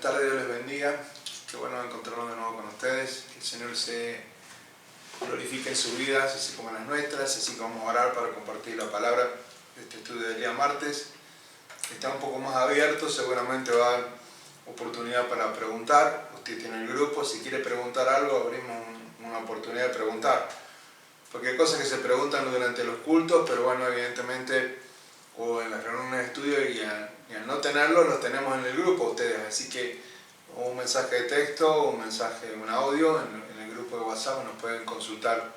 tardes, Dios les bendiga. Qué bueno encontrarnos de nuevo con ustedes. Que el Señor se glorifique en sus vidas, así como en las nuestras, así como vamos a orar para compartir la palabra. Este estudio del día martes está un poco más abierto, seguramente va a dar oportunidad para preguntar. Usted tiene el grupo, si quiere preguntar algo, abrimos una oportunidad de preguntar. Porque hay cosas que se preguntan durante los cultos, pero bueno, evidentemente, o en las reuniones de estudio y al no tenerlo, los tenemos en el grupo ustedes. Así que un mensaje de texto, un mensaje, un audio en el grupo de WhatsApp, nos pueden consultar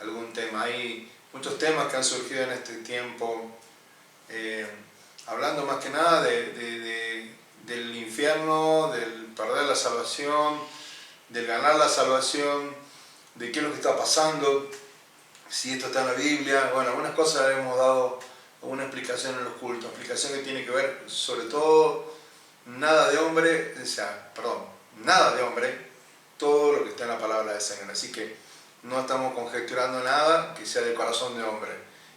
algún tema. Hay muchos temas que han surgido en este tiempo, hablando más que nada del infierno, del perder la salvación, del ganar la salvación, de qué es lo que está pasando, si esto está en la Biblia. Bueno, algunas cosas hemos dado una explicación en los cultos, explicación que tiene que ver sobre todo nada de hombre, nada de hombre, todo lo que está en la palabra del Señor. Así que no estamos conjeturando nada que sea del corazón de hombre,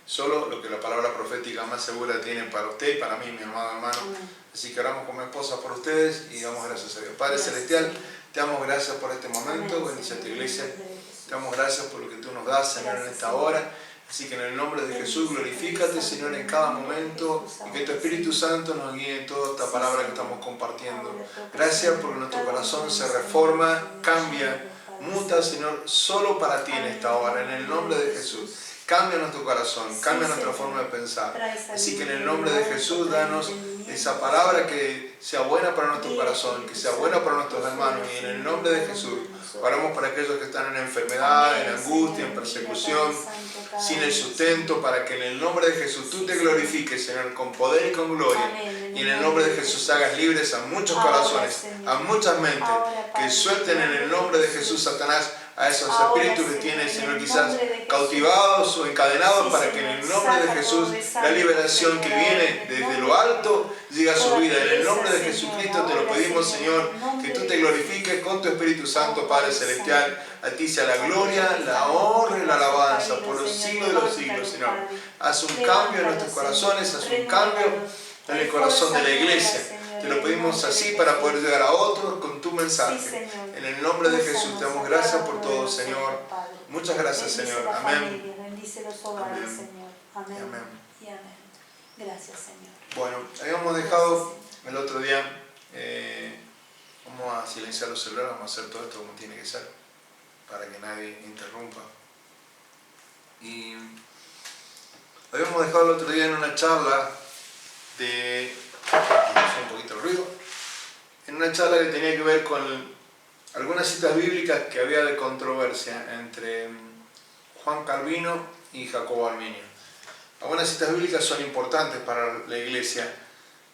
solo lo que la palabra profética más segura tiene para usted y para mí, mi hermano. Así que oramos con mi esposa por ustedes y damos gracias a Dios. Padre Celestial, te damos gracias por este momento, bendice a tu iglesia. Te damos gracias por lo que tú nos das, Señor, en esta hora. Así que en el nombre de Jesús, glorifícate, Señor, en cada momento y que tu Espíritu Santo nos guíe en toda esta palabra que estamos compartiendo. Gracias porque nuestro corazón se reforma, cambia, muta, Señor, solo para ti en esta hora, en el nombre de Jesús. Cambia nuestro corazón, cambia nuestra forma de pensar. Así que en el nombre de Jesús, danos esa palabra que sea buena para nuestro corazón, que sea buena para nuestros hermanos. Y en el nombre de Jesús, oramos para aquellos que están en enfermedad, en angustia, en persecución, sin el sustento, para que en el nombre de Jesús tú te glorifiques, Señor, con poder y con gloria. Y en el nombre de Jesús hagas libres a muchos corazones, a muchas mentes, que suelten en el nombre de Jesús, Satanás, a esos espíritus que tienen, Señor, quizás cautivados o encadenados, para que en el nombre de Jesús la liberación que viene desde lo alto llegue a su vida. En el nombre de Jesucristo te lo pedimos, Señor, que tú te glorifiques con tu Espíritu Santo, Padre Celestial. A ti sea la gloria, la honra y la alabanza por los siglos de los siglos, Señor. Haz un cambio en nuestros corazones, haz un cambio en el corazón de la iglesia. Te lo pedimos así para poder llegar a otros con tu mensaje. En el nombre de Jesús te damos gracias por todo, Señor. Muchas gracias, Señor. Amén. Bendice los hogares, Señor. Amén. Amén. Y amén. Gracias, Señor. Bueno, habíamos dejado el otro día, vamos a silenciar los celulares, vamos a hacer todo esto como tiene que ser, para que nadie interrumpa. Y habíamos dejado el otro día en una charla un poquito el ruido, en una charla que tenía que ver con algunas citas bíblicas que había de controversia entre Juan Calvino y Jacobo Arminio. Algunas citas bíblicas son importantes para la iglesia,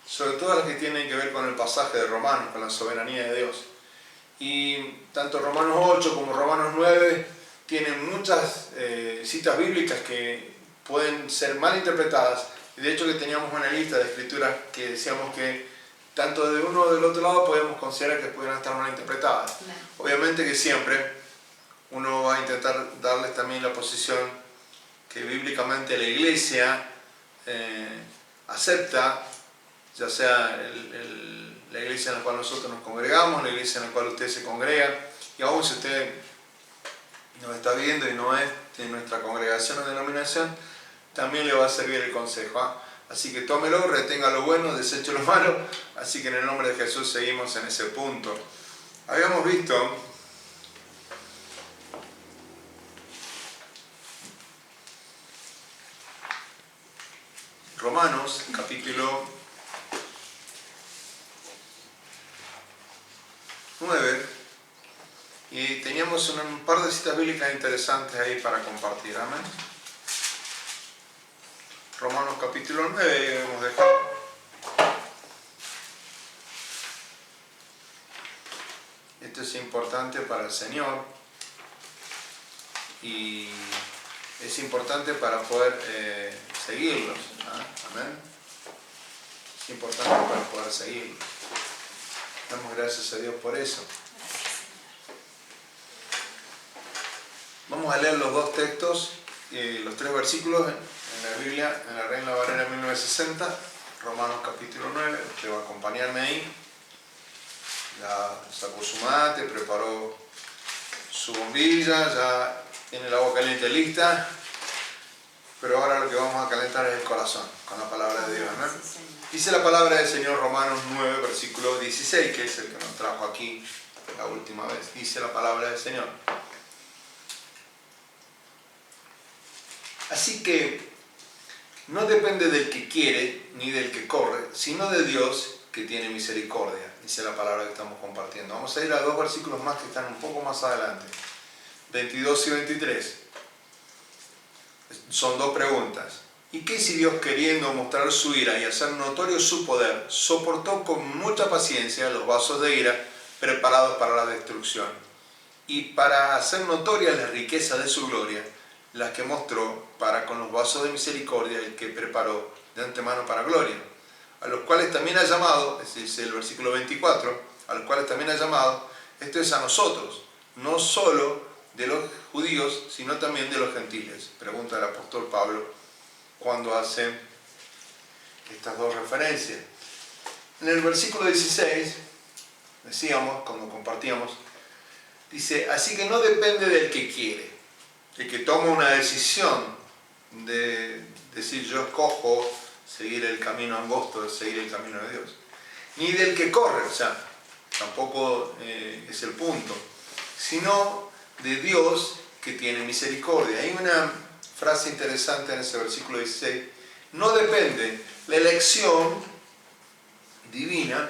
sobre todo las que tienen que ver con el pasaje de Romanos, con la soberanía de Dios. Y tanto Romanos 8 como Romanos 9 tienen muchas citas bíblicas que pueden ser mal interpretadas. Y de hecho que teníamos una lista de escrituras que decíamos que tanto de uno o del otro lado podemos considerar que pudieran estar mal interpretadas. Obviamente que siempre uno va a intentar darles también la posición que bíblicamente la iglesia acepta, ya sea la iglesia en la cual nosotros nos congregamos, la iglesia en la cual usted se congrega, y aún si usted nos está viendo y no es de nuestra congregación o denominación, también le va a servir el consejo. Así que tómelo, retenga lo bueno, deseche lo malo. Así que en el nombre de Jesús seguimos en ese punto. Habíamos visto Romanos, capítulo 9, y teníamos un par de citas bíblicas interesantes ahí para compartir. Amén. Romanos capítulo 9, hemos dejado. Esto es importante para el Señor y es importante para poder seguirlos. Amén. Es importante para poder seguirlos. Damos gracias a Dios por eso. Vamos a leer los dos textos, los tres versículos en la Biblia, en la Reina Valera 1960, Romanos capítulo 9, usted va a acompañarme ahí. ya sacó su mate, preparó su bombilla, ya tiene el agua caliente lista, pero ahora lo que vamos a calentar es el corazón con la palabra de Dios, ¿no? Sí, Señor. Dice la palabra del Señor, Romanos 9, versículo 16, que es el que nos trajo aquí la última vez. Dice la palabra del Señor: así que no depende del que quiere ni del que corre, sino de Dios que tiene misericordia. Dice la palabra que estamos compartiendo. Vamos a ir a 2 versículos más que están un poco más adelante, 22 y 23. Son 2 preguntas. ¿Y qué si Dios, queriendo mostrar su ira y hacer notorio su poder, soportó con mucha paciencia los vasos de ira preparados para la destrucción, y para hacer notorias las riquezas de su gloria, las que mostró para con los vasos de misericordia, el que preparó de antemano para gloria, a los cuales también ha llamado, ese es el versículo 24, a los cuales también ha llamado, esto es a nosotros, no solo de los judíos, sino también de los gentiles? Pregunta el apóstol Pablo cuando hace estas 2 referencias. En el versículo 16, decíamos, cuando compartíamos, dice: así que no depende del que quiere, el que toma una decisión de decir yo escojo seguir el camino angosto, de seguir el camino de Dios, ni del que corre, o sea, tampoco es el punto, sino de Dios que tiene misericordia. Hay una frase interesante en ese versículo 16: no depende, la elección divina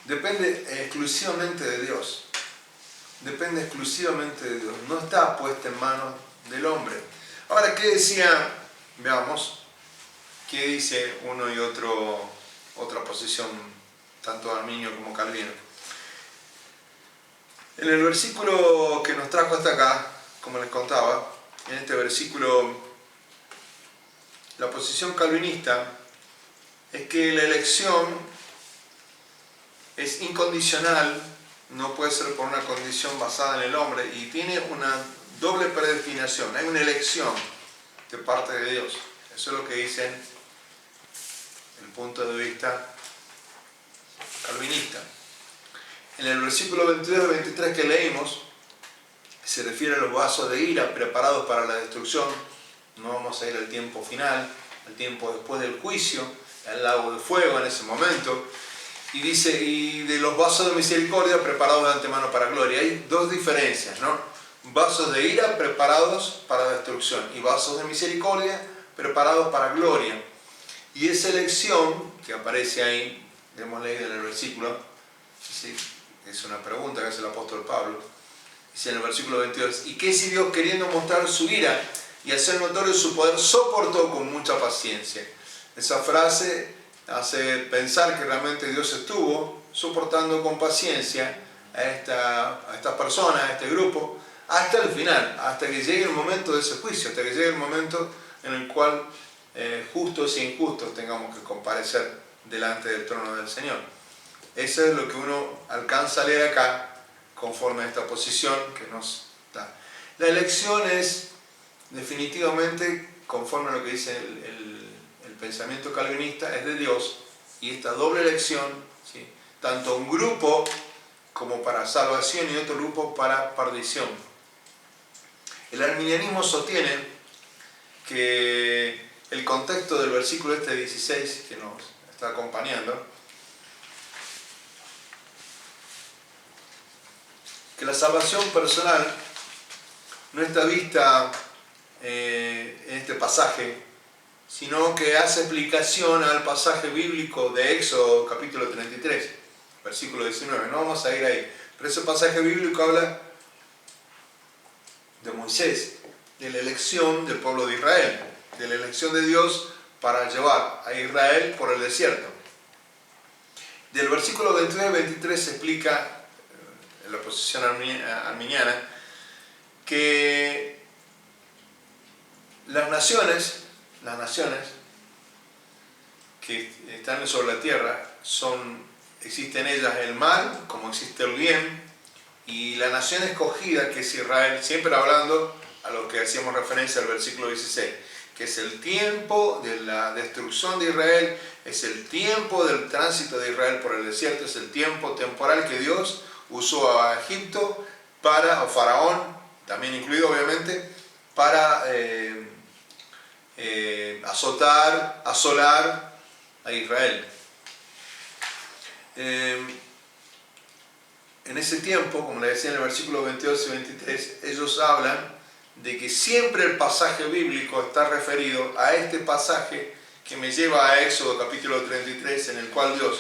depende exclusivamente de Dios. Depende exclusivamente de Dios. No está puesta en manos del hombre. Ahora, ¿qué decía? Veamos. ¿Qué dice uno y otra posición, tanto Arminio como Calvino? En el versículo que nos trajo hasta acá, como les contaba, en este versículo, la posición calvinista es que la elección es incondicional, no puede ser por una condición basada en el hombre, y tiene una doble predestinación. Hay una elección de parte de Dios. Eso es lo que dicen el punto de vista calvinista. En el versículo 22 y 23 que leímos, se refiere a los vasos de ira preparados para la destrucción. No vamos a ir al tiempo final, al tiempo después del juicio, al lago de fuego en ese momento. Y dice, y de los vasos de misericordia preparados de antemano para gloria. Hay 2 diferencias, ¿no? Vasos de ira preparados para destrucción y vasos de misericordia preparados para gloria. Y esa elección que aparece ahí, hemos leído en el versículo, ¿sí? Es una pregunta que hace el apóstol Pablo. Dice en el versículo 22, ¿y qué si Dios, queriendo mostrar su ira y hacer notorio su poder, soportó con mucha paciencia? Esa frase hace pensar que realmente Dios estuvo soportando con paciencia a estas personas, a este grupo, hasta el final, hasta que llegue el momento de ese juicio, hasta que llegue el momento en el cual justos e injustos tengamos que comparecer delante del trono del Señor. Eso es lo que uno alcanza a leer acá, conforme a esta posición que nos da. La elección es definitivamente, conforme a lo que dice el pensamiento calvinista, es de Dios, y esta doble elección, ¿sí? Tanto un grupo como para salvación y otro grupo para perdición. El arminianismo sostiene que el contexto del versículo 16 que nos está acompañando, que la salvación personal no está vista en este pasaje, sino que hace explicación al pasaje bíblico de Éxodo capítulo 33, versículo 19. No vamos a ir ahí, pero ese pasaje bíblico habla de Moisés, de la elección del pueblo de Israel, de la elección de Dios para llevar a Israel por el desierto. Del versículo 22 al 23 se explica en la posición arminiana que las naciones que están sobre la tierra existe en ellas el mal como existe el bien, y la nación escogida, que es Israel, siempre hablando a lo que hacíamos referencia al versículo 16, que es el tiempo de la destrucción de Israel, es el tiempo del tránsito de Israel por el desierto, es el tiempo temporal que Dios usó a Egipto para, o Faraón, también incluido obviamente, para asolar a Israel. En ese tiempo, como le decía en el versículo 22 y 23, ellos hablan de que siempre el pasaje bíblico está referido a este pasaje que me lleva a Éxodo capítulo 33, en el cual Dios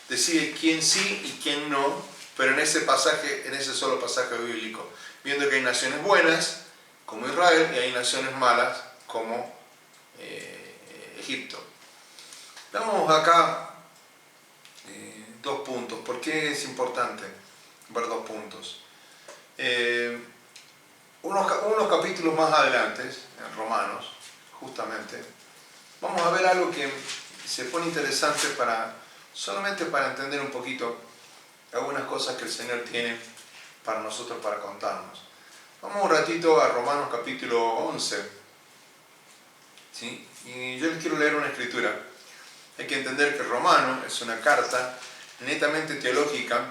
decide quién sí y quién no, pero en ese pasaje, en ese solo pasaje bíblico, viendo que hay naciones buenas como Israel y hay naciones malas como Egipto. Vamos acá dos puntos. ¿Por qué es importante ver dos puntos? Unos capítulos más adelante, en Romanos, justamente, vamos a ver algo que se pone interesante solamente para entender un poquito algunas cosas que el Señor tiene para nosotros, para contarnos. Vamos un ratito a Romanos capítulo 11, ¿sí? Y yo les quiero leer una escritura. Hay que entender que Romano es una carta netamente teológica.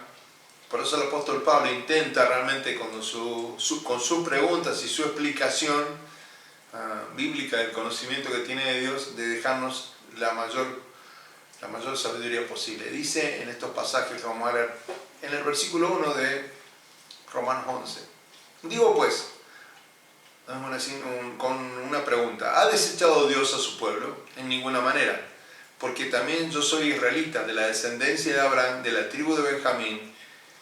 Por eso el apóstol Pablo intenta realmente con sus preguntas y su explicación bíblica del conocimiento que tiene de Dios, de dejarnos la mayor sabiduría posible. Dice en estos pasajes que vamos a leer, en el versículo 1 de Romanos 11. Digo pues, con una pregunta, ¿ha desechado Dios a su pueblo? En ninguna manera, porque también yo soy israelita, de la descendencia de Abraham, de la tribu de Benjamín.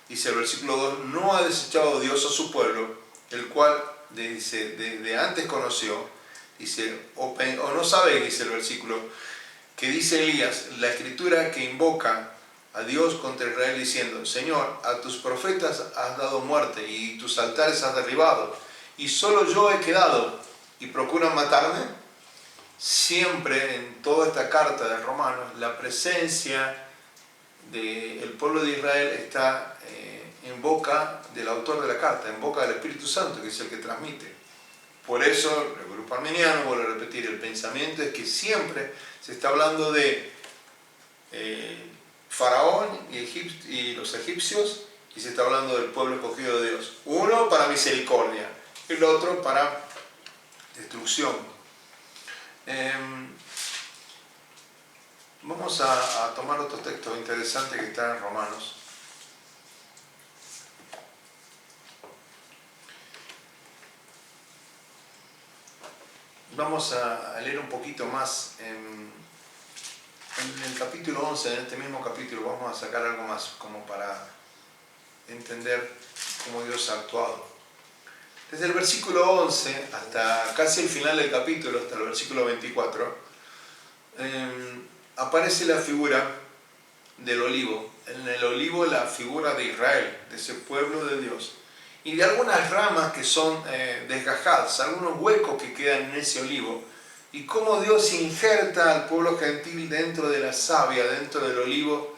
Dice el versículo 2, no ha desechado Dios a su pueblo, el cual de antes conoció. Dice, o no sabe, dice el versículo, que dice Elías, la escritura que invoca a Dios contra Israel diciendo, Señor, a tus profetas has dado muerte y tus altares has derribado, y solo yo he quedado, y procuran matarme. Siempre en toda esta carta de Romanos, la presencia del pueblo de Israel está en boca del autor de la carta, en boca del Espíritu Santo, que es el que transmite. Por eso, el grupo arminiano, vuelvo a repetir, el pensamiento es que siempre se está hablando de Faraón y los egipcios, y se está hablando del pueblo escogido de Dios. Uno para misericordia, y el otro para destrucción. Vamos a tomar otro texto interesante que está en Romanos. Vamos a leer un poquito más en el capítulo 11, en este mismo capítulo, vamos a sacar algo más como para entender cómo Dios ha actuado. Desde el versículo 11 hasta casi el final del capítulo, hasta el versículo 24, aparece la figura del olivo. En el olivo la figura de Israel, de ese pueblo de Dios. Y de algunas ramas que son desgajadas, algunos huecos que quedan en ese olivo. Y cómo Dios injerta al pueblo gentil dentro de la savia, dentro del olivo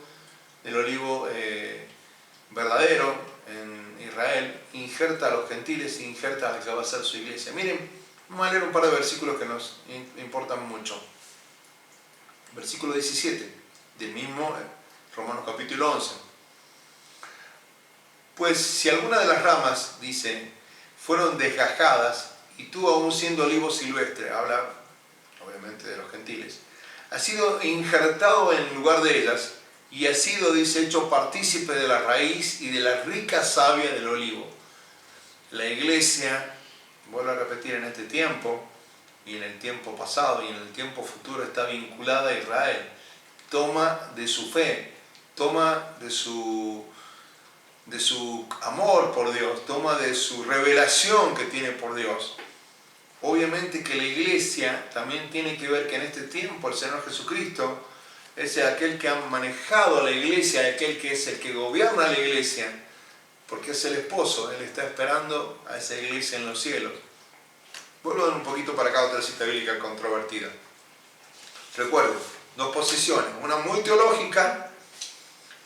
verdadero en Israel, injerta a los gentiles e injerta a la que va a ser su iglesia. Miren, vamos a leer un par de versículos que nos importan mucho. Versículo 17, del mismo Romanos capítulo 11. Pues si alguna de las ramas, dice, fueron desgajadas, y tú aún siendo olivo silvestre, habla obviamente de los gentiles, has sido injertado en lugar de ellas, y has sido, dice, hecho partícipe de la raíz y de la rica savia del olivo. La iglesia, vuelvo a repetir, en este tiempo, y en el tiempo pasado, y en el tiempo futuro, está vinculada a Israel. Toma de su fe, toma de su amor por Dios, toma de su revelación que tiene por Dios. Obviamente que la iglesia también tiene que ver que en este tiempo el Señor Jesucristo es aquel que ha manejado a la iglesia, aquel que es el que gobierna la iglesia, porque es el esposo, Él está esperando a esa iglesia en los cielos. Vuelvo a dar un poquito para acá otra cita bíblica controvertida. Recuerden, dos posiciones, una muy teológica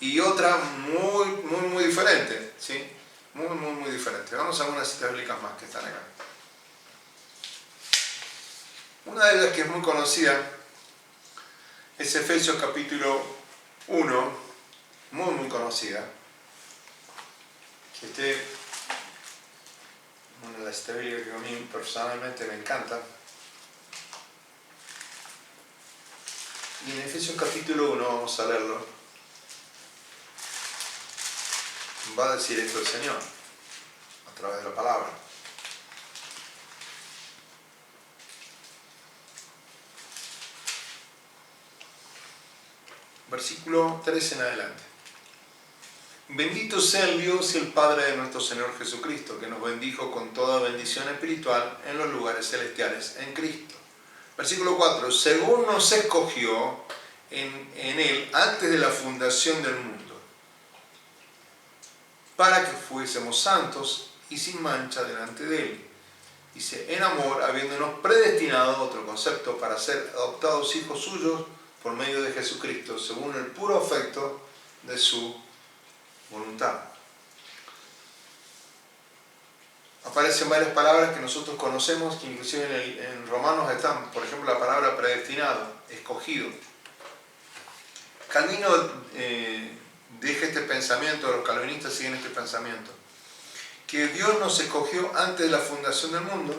y otra muy diferente, ¿sí? Muy diferente. Vamos a algunas citas bíblicas más que están acá. Una de ellas que es muy conocida es Efesios capítulo 1, muy conocida. Que una de las citas bíblicas que a mí personalmente me encanta. Y en Efesios capítulo 1, vamos a leerlo, va a decir esto el Señor a través de la palabra. Versículo 3 en adelante. Bendito sea el Dios y el Padre de nuestro Señor Jesucristo, que nos bendijo con toda bendición espiritual en los lugares celestiales en Cristo. Versículo 4. Según nos escogió en Él antes de la fundación del mundo, para que fuésemos santos y sin mancha delante de Él. Dice, en amor, habiéndonos predestinado, otro concepto, para ser adoptados hijos suyos por medio de Jesucristo, según el puro afecto de su voluntad. Aparecen varias palabras que nosotros conocemos, que inclusive en Romanos están, por ejemplo, la palabra predestinado, escogido. Calvino deja este pensamiento, los calvinistas siguen este pensamiento, que Dios nos escogió antes de la fundación del mundo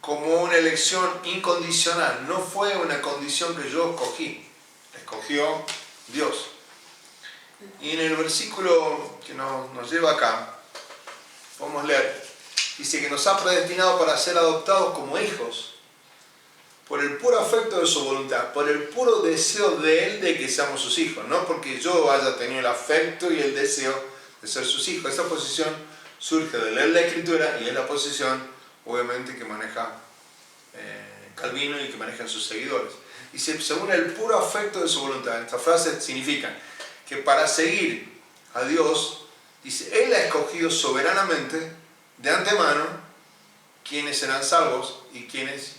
como una elección incondicional. No fue una condición que yo escogí, la escogió Dios. Y en el versículo que nos lleva acá, podemos leer, dice que nos ha predestinado para ser adoptados como hijos, por el puro afecto de su voluntad, por el puro deseo de Él de que seamos sus hijos, no porque yo haya tenido el afecto y el deseo de ser sus hijos. Esa posición surge de leer la Escritura y es la posición, obviamente, que maneja Calvino y que manejan sus seguidores. Dice, según el puro afecto de su voluntad. Esta frase significa que para seguir a Dios, dice, Él ha escogido soberanamente, de antemano, quienes serán salvos y quienes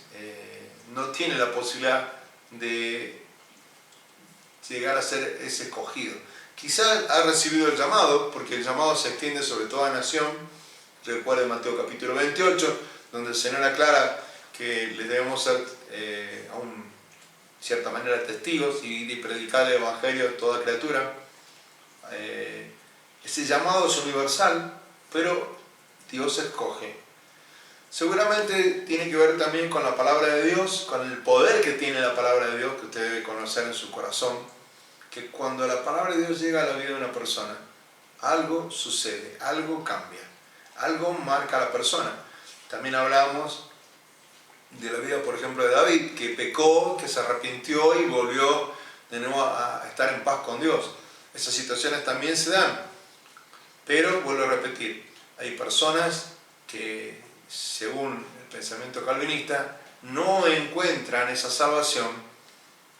no tienen la posibilidad de llegar a ser ese escogido. Quizá ha recibido el llamado, porque el llamado se extiende sobre toda nación. Recuerden Mateo capítulo 28, donde el Señor aclara que le debemos ser, aún de cierta manera, testigos y predicar el Evangelio a toda criatura. Ese llamado es universal, pero Dios escoge. Seguramente tiene que ver también con la palabra de Dios, con el poder que tiene la palabra de Dios, que usted debe conocer en su corazón, que cuando la palabra de Dios llega a la vida de una persona, algo sucede, algo cambia, algo marca a la persona. También hablamos de la vida, por ejemplo, de David, que pecó, que se arrepintió y volvió de nuevo a estar en paz con Dios. Esas situaciones también se dan, pero vuelvo a repetir, hay personas que, según el pensamiento calvinista, no encuentran esa salvación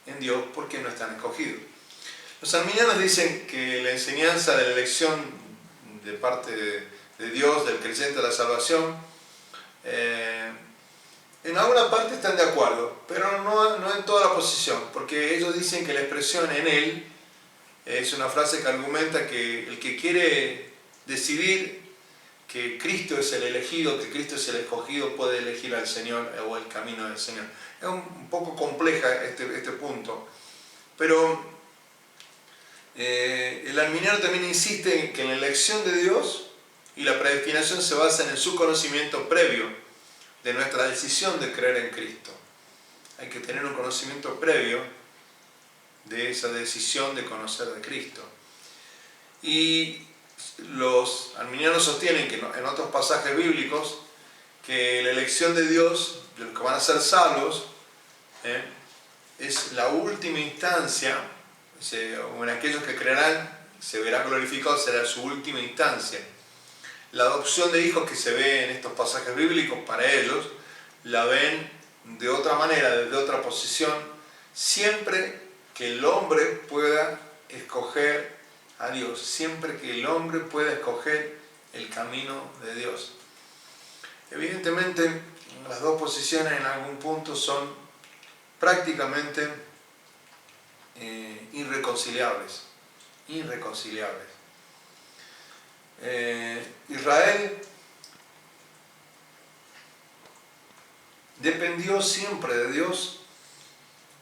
en Dios porque no están escogidos. Los arminianos dicen que la enseñanza de la elección de parte de Dios, del creyente de la salvación, en alguna parte están de acuerdo, pero no en toda la posición, porque ellos dicen que la expresión en Él es una frase que argumenta que el que quiere decidir que Cristo es el elegido, que Cristo es el escogido, puede elegir al Señor o el camino del Señor. Es un poco compleja este punto, pero el arminiano también insiste en que la elección de Dios y la predestinación se basan en su conocimiento previo de nuestra decisión de creer en Cristo. Hay que tener un conocimiento previo de esa decisión de conocer de Cristo. Y los arminianos sostienen que en otros pasajes bíblicos que la elección de Dios, de los que van a ser salvos, es la última instancia, o en aquellos que creerán se verán glorificados, será su última instancia. La adopción de hijos que se ve en estos pasajes bíblicos, para ellos, la ven de otra manera, desde otra posición, siempre que el hombre pueda escoger a Dios, siempre que el hombre pueda escoger el camino de Dios. Evidentemente, las dos posiciones en algún punto son prácticamente irreconciliables. Israel dependió siempre de Dios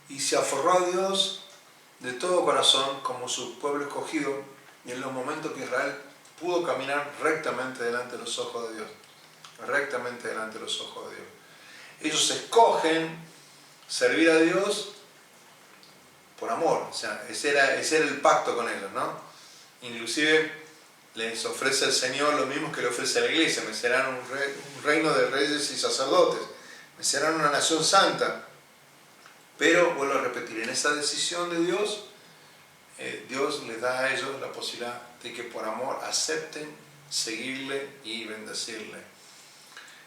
y se aferró a Dios de todo corazón como su pueblo escogido, y en los momentos que Israel pudo caminar rectamente delante de los ojos de Dios. Rectamente delante de los ojos de Dios. Ellos escogen servir a Dios por amor, o sea, ese era el pacto con ellos, ¿no? Inclusive les ofrece el Señor lo mismo que le ofrece a la iglesia: me serán un reino de reyes y sacerdotes, me serán una nación santa. Pero, vuelvo a repetir, en esa decisión de Dios, Dios les da a ellos la posibilidad de que por amor acepten seguirle y bendecirle.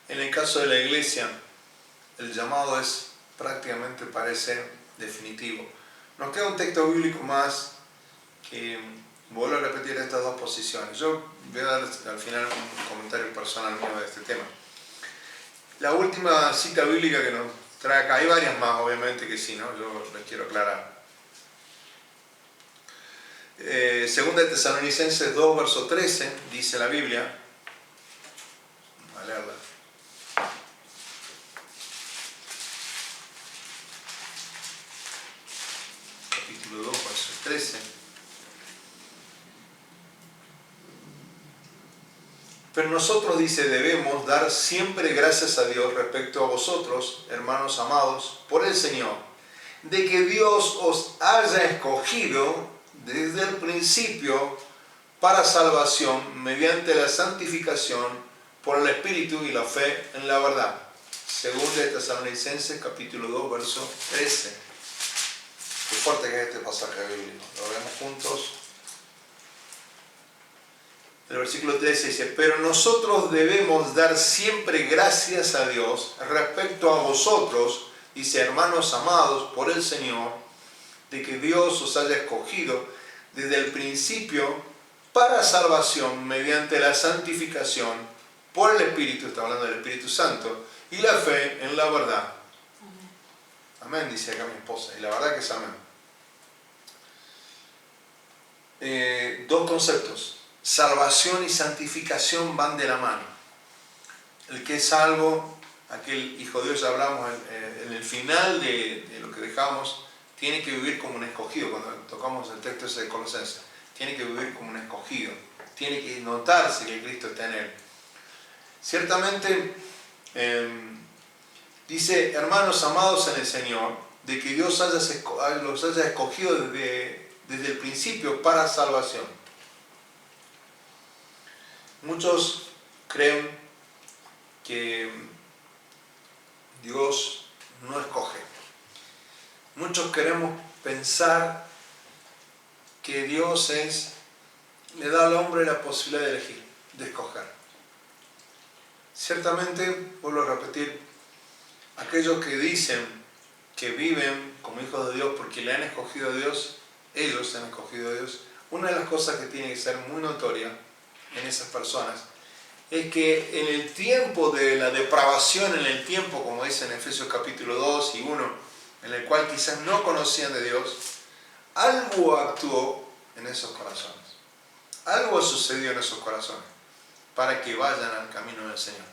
En el caso de la iglesia, el llamado es prácticamente, parece, definitivo. Nos queda un texto bíblico más que vuelvo a repetir estas dos posiciones. Yo voy a dar al final un comentario personal mío de este tema. La última cita bíblica que nos trae acá, hay varias más obviamente que sí, ¿no? Yo les quiero aclarar. Segunda de Tesalonicenses 2, verso 13, dice la Biblia, a leerla. Capítulo 2, verso 13. Pero nosotros, dice, debemos dar siempre gracias a Dios respecto a vosotros, hermanos amados, por el Señor, de que Dios os haya escogido desde el principio para salvación mediante la santificación por el Espíritu y la fe en la verdad. Segunda de Tesalonicenses capítulo 2, verso 13. Qué fuerte que es este pasaje bíblico. Lo vemos juntos. El versículo 13 dice: pero nosotros debemos dar siempre gracias a Dios respecto a vosotros, dice, hermanos amados por el Señor, de que Dios os haya escogido desde el principio para salvación mediante la santificación por el Espíritu, está hablando del Espíritu Santo, y la fe en la verdad. Amén, dice acá mi esposa, y la verdad que es amén. Dos conceptos. Salvación y santificación van de la mano. El que es salvo, aquel hijo de Dios, ya hablamos en el final de lo que dejamos, tiene que vivir como un escogido. Cuando tocamos el texto ese de Colosenses, tiene que vivir como un escogido, tiene que notarse que Cristo está en él. Ciertamente, dice, hermanos amados en el Señor, de que Dios los haya escogido desde el principio para salvación. Muchos creen que Dios no escoge. Muchos queremos pensar que Dios le da al hombre la posibilidad de elegir, de escoger. Ciertamente, vuelvo a repetir, aquellos que dicen que viven como hijos de Dios porque le han escogido a Dios, ellos se han escogido a Dios, una de las cosas que tiene que ser muy notoria en esas personas es que en el tiempo de la depravación, en el tiempo, como dice en Efesios capítulo 2 y 1, en el cual quizás no conocían de Dios, algo actuó en esos corazones. Algo sucedió en esos corazones para que vayan al camino del Señor.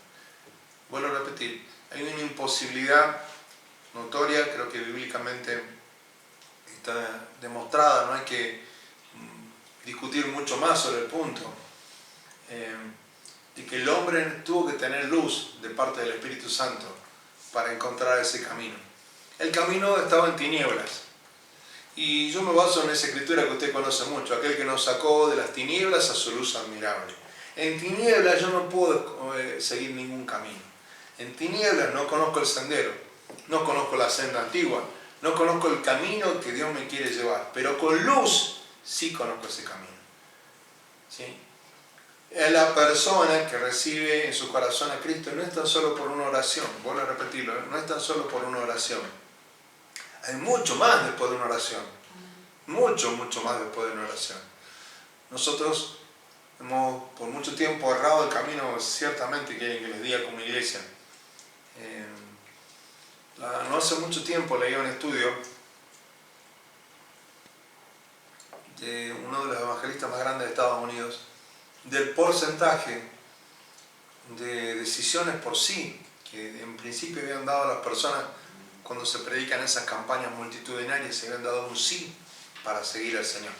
Vuelvo a repetir, hay una imposibilidad notoria, creo que bíblicamente está demostrada, no hay que discutir mucho más sobre el punto, de que el hombre tuvo que tener luz de parte del Espíritu Santo para encontrar ese camino. El camino estaba en tinieblas. Y yo me baso en esa escritura que usted conoce mucho, aquel que nos sacó de las tinieblas a su luz admirable. En tinieblas yo no puedo seguir ningún camino. En tinieblas no conozco el sendero, no conozco la senda antigua, no conozco el camino que Dios me quiere llevar, pero con luz sí conozco ese camino. ¿Sí? La persona que recibe en su corazón a Cristo no es tan solo por una oración, vuelvo a repetirlo, no es tan solo por una oración. Hay mucho más después de una oración. Mucho más después de una oración. Nosotros hemos por mucho tiempo errado el camino, ciertamente quieren que les diga como iglesia. No hace mucho tiempo leí un estudio de uno de los evangelistas más grandes de Estados Unidos, del porcentaje de decisiones por sí que en principio habían dado a las personas cuando se predican esas campañas multitudinarias, se habían dado un sí para seguir al Señor.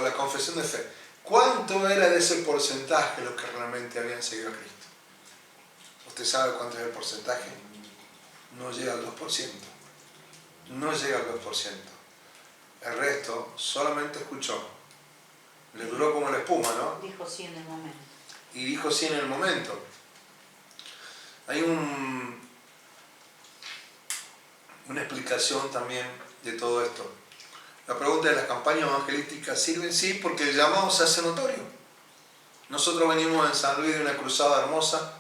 La confesión de fe. ¿Cuánto era de ese porcentaje los que realmente habían seguido a Cristo? ¿Usted sabe cuánto es el porcentaje? No llega al 2%. No llega al 2%. El resto solamente escuchó. Le duró como la espuma, ¿no? Dijo sí en el momento. Y dijo sí en el momento. Hay una explicación también de todo esto. La pregunta de las campañas evangelísticas sirven, sí, porque el llamado se hace notorio. Nosotros venimos en San Luis de una cruzada hermosa,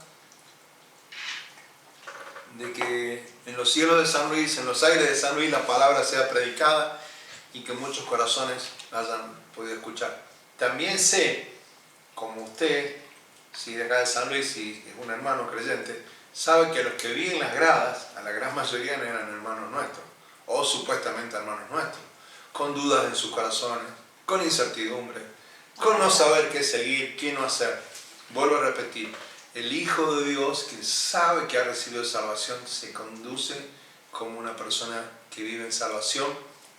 de que en los cielos de San Luis, en los aires de San Luis, la palabra sea predicada y que muchos corazones la hayan podido escuchar. También sé, como usted, si de acá de San Luis, si es un hermano creyente, sabe que los que viven las gradas, a la gran mayoría no eran hermanos nuestros, o supuestamente hermanos nuestros, con dudas en sus corazones, con incertidumbre, con no saber qué seguir, qué no hacer. Vuelvo a repetir, el Hijo de Dios que sabe que ha recibido salvación se conduce como una persona que vive en salvación,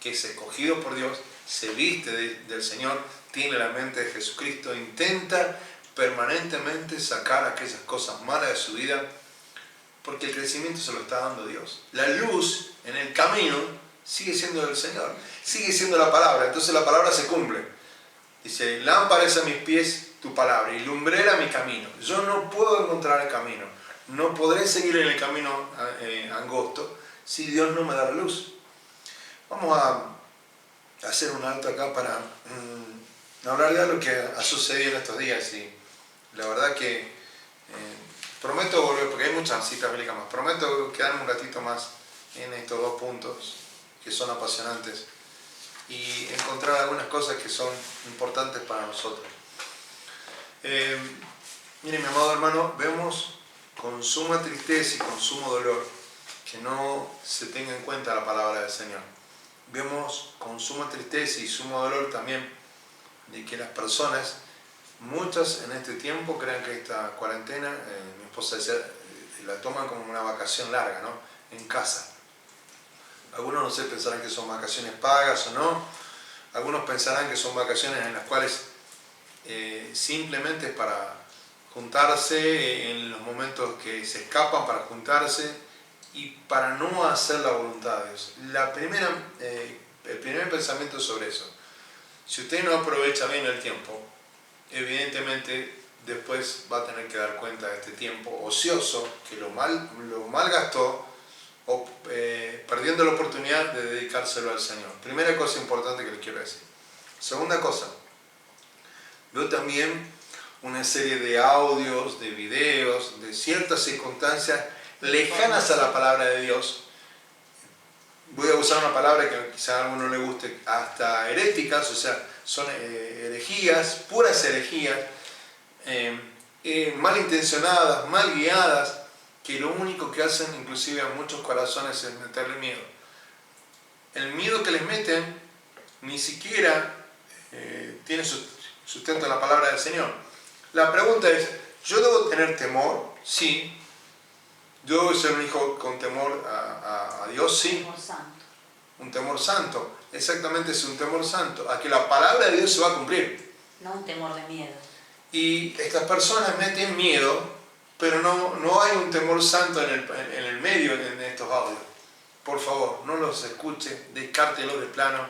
que es escogido por Dios, se viste del Señor, tiene la mente de Jesucristo, intenta permanentemente sacar aquellas cosas malas de su vida, porque el crecimiento se lo está dando Dios. La luz en el camino sigue siendo del Señor, sigue siendo la palabra, entonces la palabra se cumple. Dice, lámpara es a mis pies tu palabra y lumbrera mi camino. Yo no puedo encontrar el camino, no podré seguir en el camino angosto si Dios no me da la luz. Vamos a hacer un alto acá para hablar de algo que ha sucedido en estos días y la verdad que prometo volver, porque hay muchas citas bíblicas más, prometo quedarme un ratito más en estos dos puntos que son apasionantes y encontrar algunas cosas que son importantes para nosotros. Mire, mi amado hermano, vemos con suma tristeza y con sumo dolor que no se tenga en cuenta la palabra del Señor. Vemos con suma tristeza y sumo dolor también de que las personas, muchas en este tiempo, creen que esta cuarentena, mi esposa decía, la toman como una vacación larga, ¿no? En casa. Algunos, no sé, pensarán que son vacaciones pagas o no. Algunos pensarán que son vacaciones en las cuales simplemente es para juntarse en los momentos que se escapan, para juntarse y para no hacer la voluntad de Dios. El primer pensamiento sobre eso. Si usted no aprovecha bien el tiempo, evidentemente después va a tener que dar cuenta de este tiempo ocioso, que lo malgastó, o perdiendo la oportunidad de dedicárselo al Señor. Primera cosa importante que les quiero decir. Segunda cosa, veo también una serie de audios, de videos, de ciertas circunstancias lejanas a la palabra de Dios. Voy a usar una palabra que quizá a alguno le guste, hasta heréticas, o sea, son herejías, puras herejías, malintencionadas, mal guiadas, que lo único que hacen inclusive a muchos corazones es meterle miedo. El miedo que les meten ni siquiera tiene sustento en la palabra del Señor. La pregunta es, ¿yo debo tener temor? Sí. ¿Yo debo ser un hijo con temor a Dios? Sí. Temor santo. Un temor santo. Exactamente, es un temor santo. A que la palabra de Dios se va a cumplir. No un temor de miedo. Y estas personas meten miedo, pero no hay un temor santo en el medio de estos audios. Por favor, no los escuche, descártelos de plano.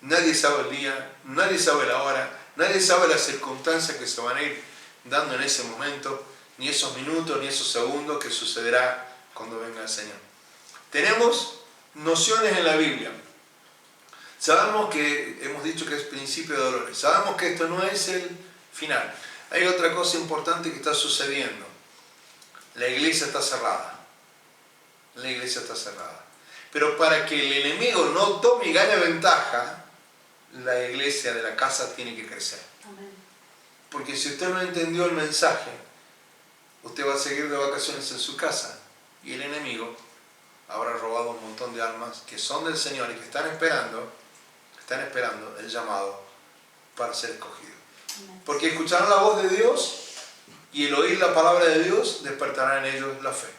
Nadie sabe el día, nadie sabe la hora, nadie sabe las circunstancias que se van a ir dando en ese momento, ni esos minutos, ni esos segundos que sucederá cuando venga el Señor. Tenemos nociones en la Biblia. Sabemos que, hemos dicho que es principio de dolores. Sabemos que esto no es el final. Hay otra cosa importante que está sucediendo. La iglesia está cerrada. La iglesia está cerrada. Pero para que el enemigo no tome y gane ventaja, la iglesia de la casa tiene que crecer. Amén. Porque si usted no entendió el mensaje, usted va a seguir de vacaciones en su casa y el enemigo habrá robado un montón de almas que son del Señor y que están esperando el llamado para ser escogidos. Amén. Porque escucharon la voz de Dios y el oír la palabra de Dios despertará en ellos la fe.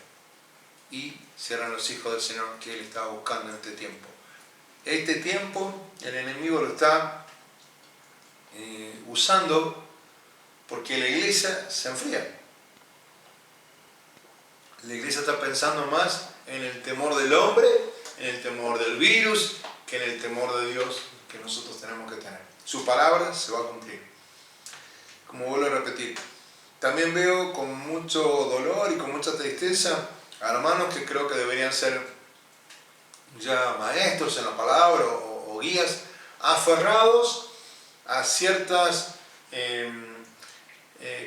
Y serán los hijos del Señor que Él estaba buscando en este tiempo. Este tiempo el enemigo lo está usando porque la iglesia se enfría. La iglesia está pensando más en el temor del hombre, en el temor del virus, que en el temor de Dios que nosotros tenemos que tener. Su palabra se va a cumplir. Como vuelvo a repetir, también veo con mucho dolor y con mucha tristeza a hermanos que creo que deberían ser ya maestros en la palabra o guías, aferrados a ciertas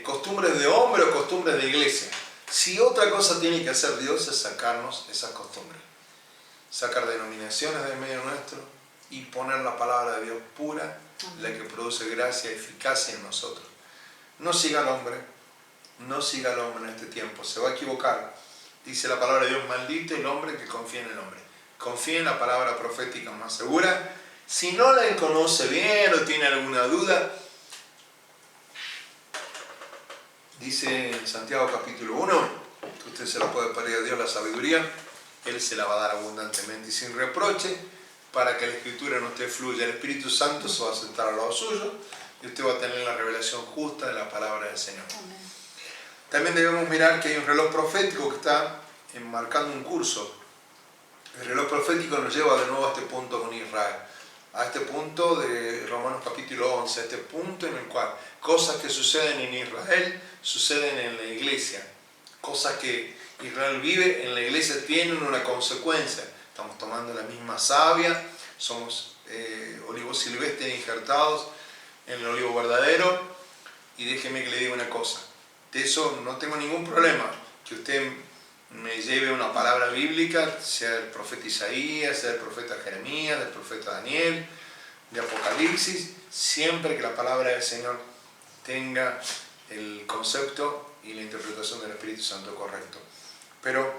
costumbres de hombre o costumbres de iglesia. Si otra cosa tiene que hacer Dios es sacarnos esas costumbres, sacar denominaciones de medio nuestro y poner la palabra de Dios pura, la que produce gracia y eficacia en nosotros. No siga al hombre, no siga al hombre en este tiempo, se va a equivocar. Dice la palabra de Dios, maldito el hombre que confía en el hombre. Confía en la palabra profética más segura. Si no la conoce bien o tiene alguna duda, dice en Santiago capítulo 1, que usted se la puede pedir a Dios la sabiduría, Él se la va a dar abundantemente y sin reproche, para que la Escritura no te fluya. El Espíritu Santo se va a sentar al lado suyo y usted va a tener la revelación justa de la palabra del Señor. Amén. También debemos mirar que hay un reloj profético que está enmarcando un curso. El reloj profético nos lleva de nuevo a este punto con Israel, a este punto de Romanos capítulo 11, a este punto en el cual cosas que suceden en Israel suceden en la iglesia. Cosas que Israel vive en la iglesia tienen una consecuencia. Estamos tomando la misma savia, somos olivos silvestres injertados en el olivo verdadero. Y déjeme que le diga una cosa, de eso no tengo ningún problema, que usted me lleve una palabra bíblica, sea el profeta Isaías, sea el profeta Jeremías, el profeta Daniel, de Apocalipsis, siempre que la palabra del Señor tenga el concepto y la interpretación del Espíritu Santo correcto. Pero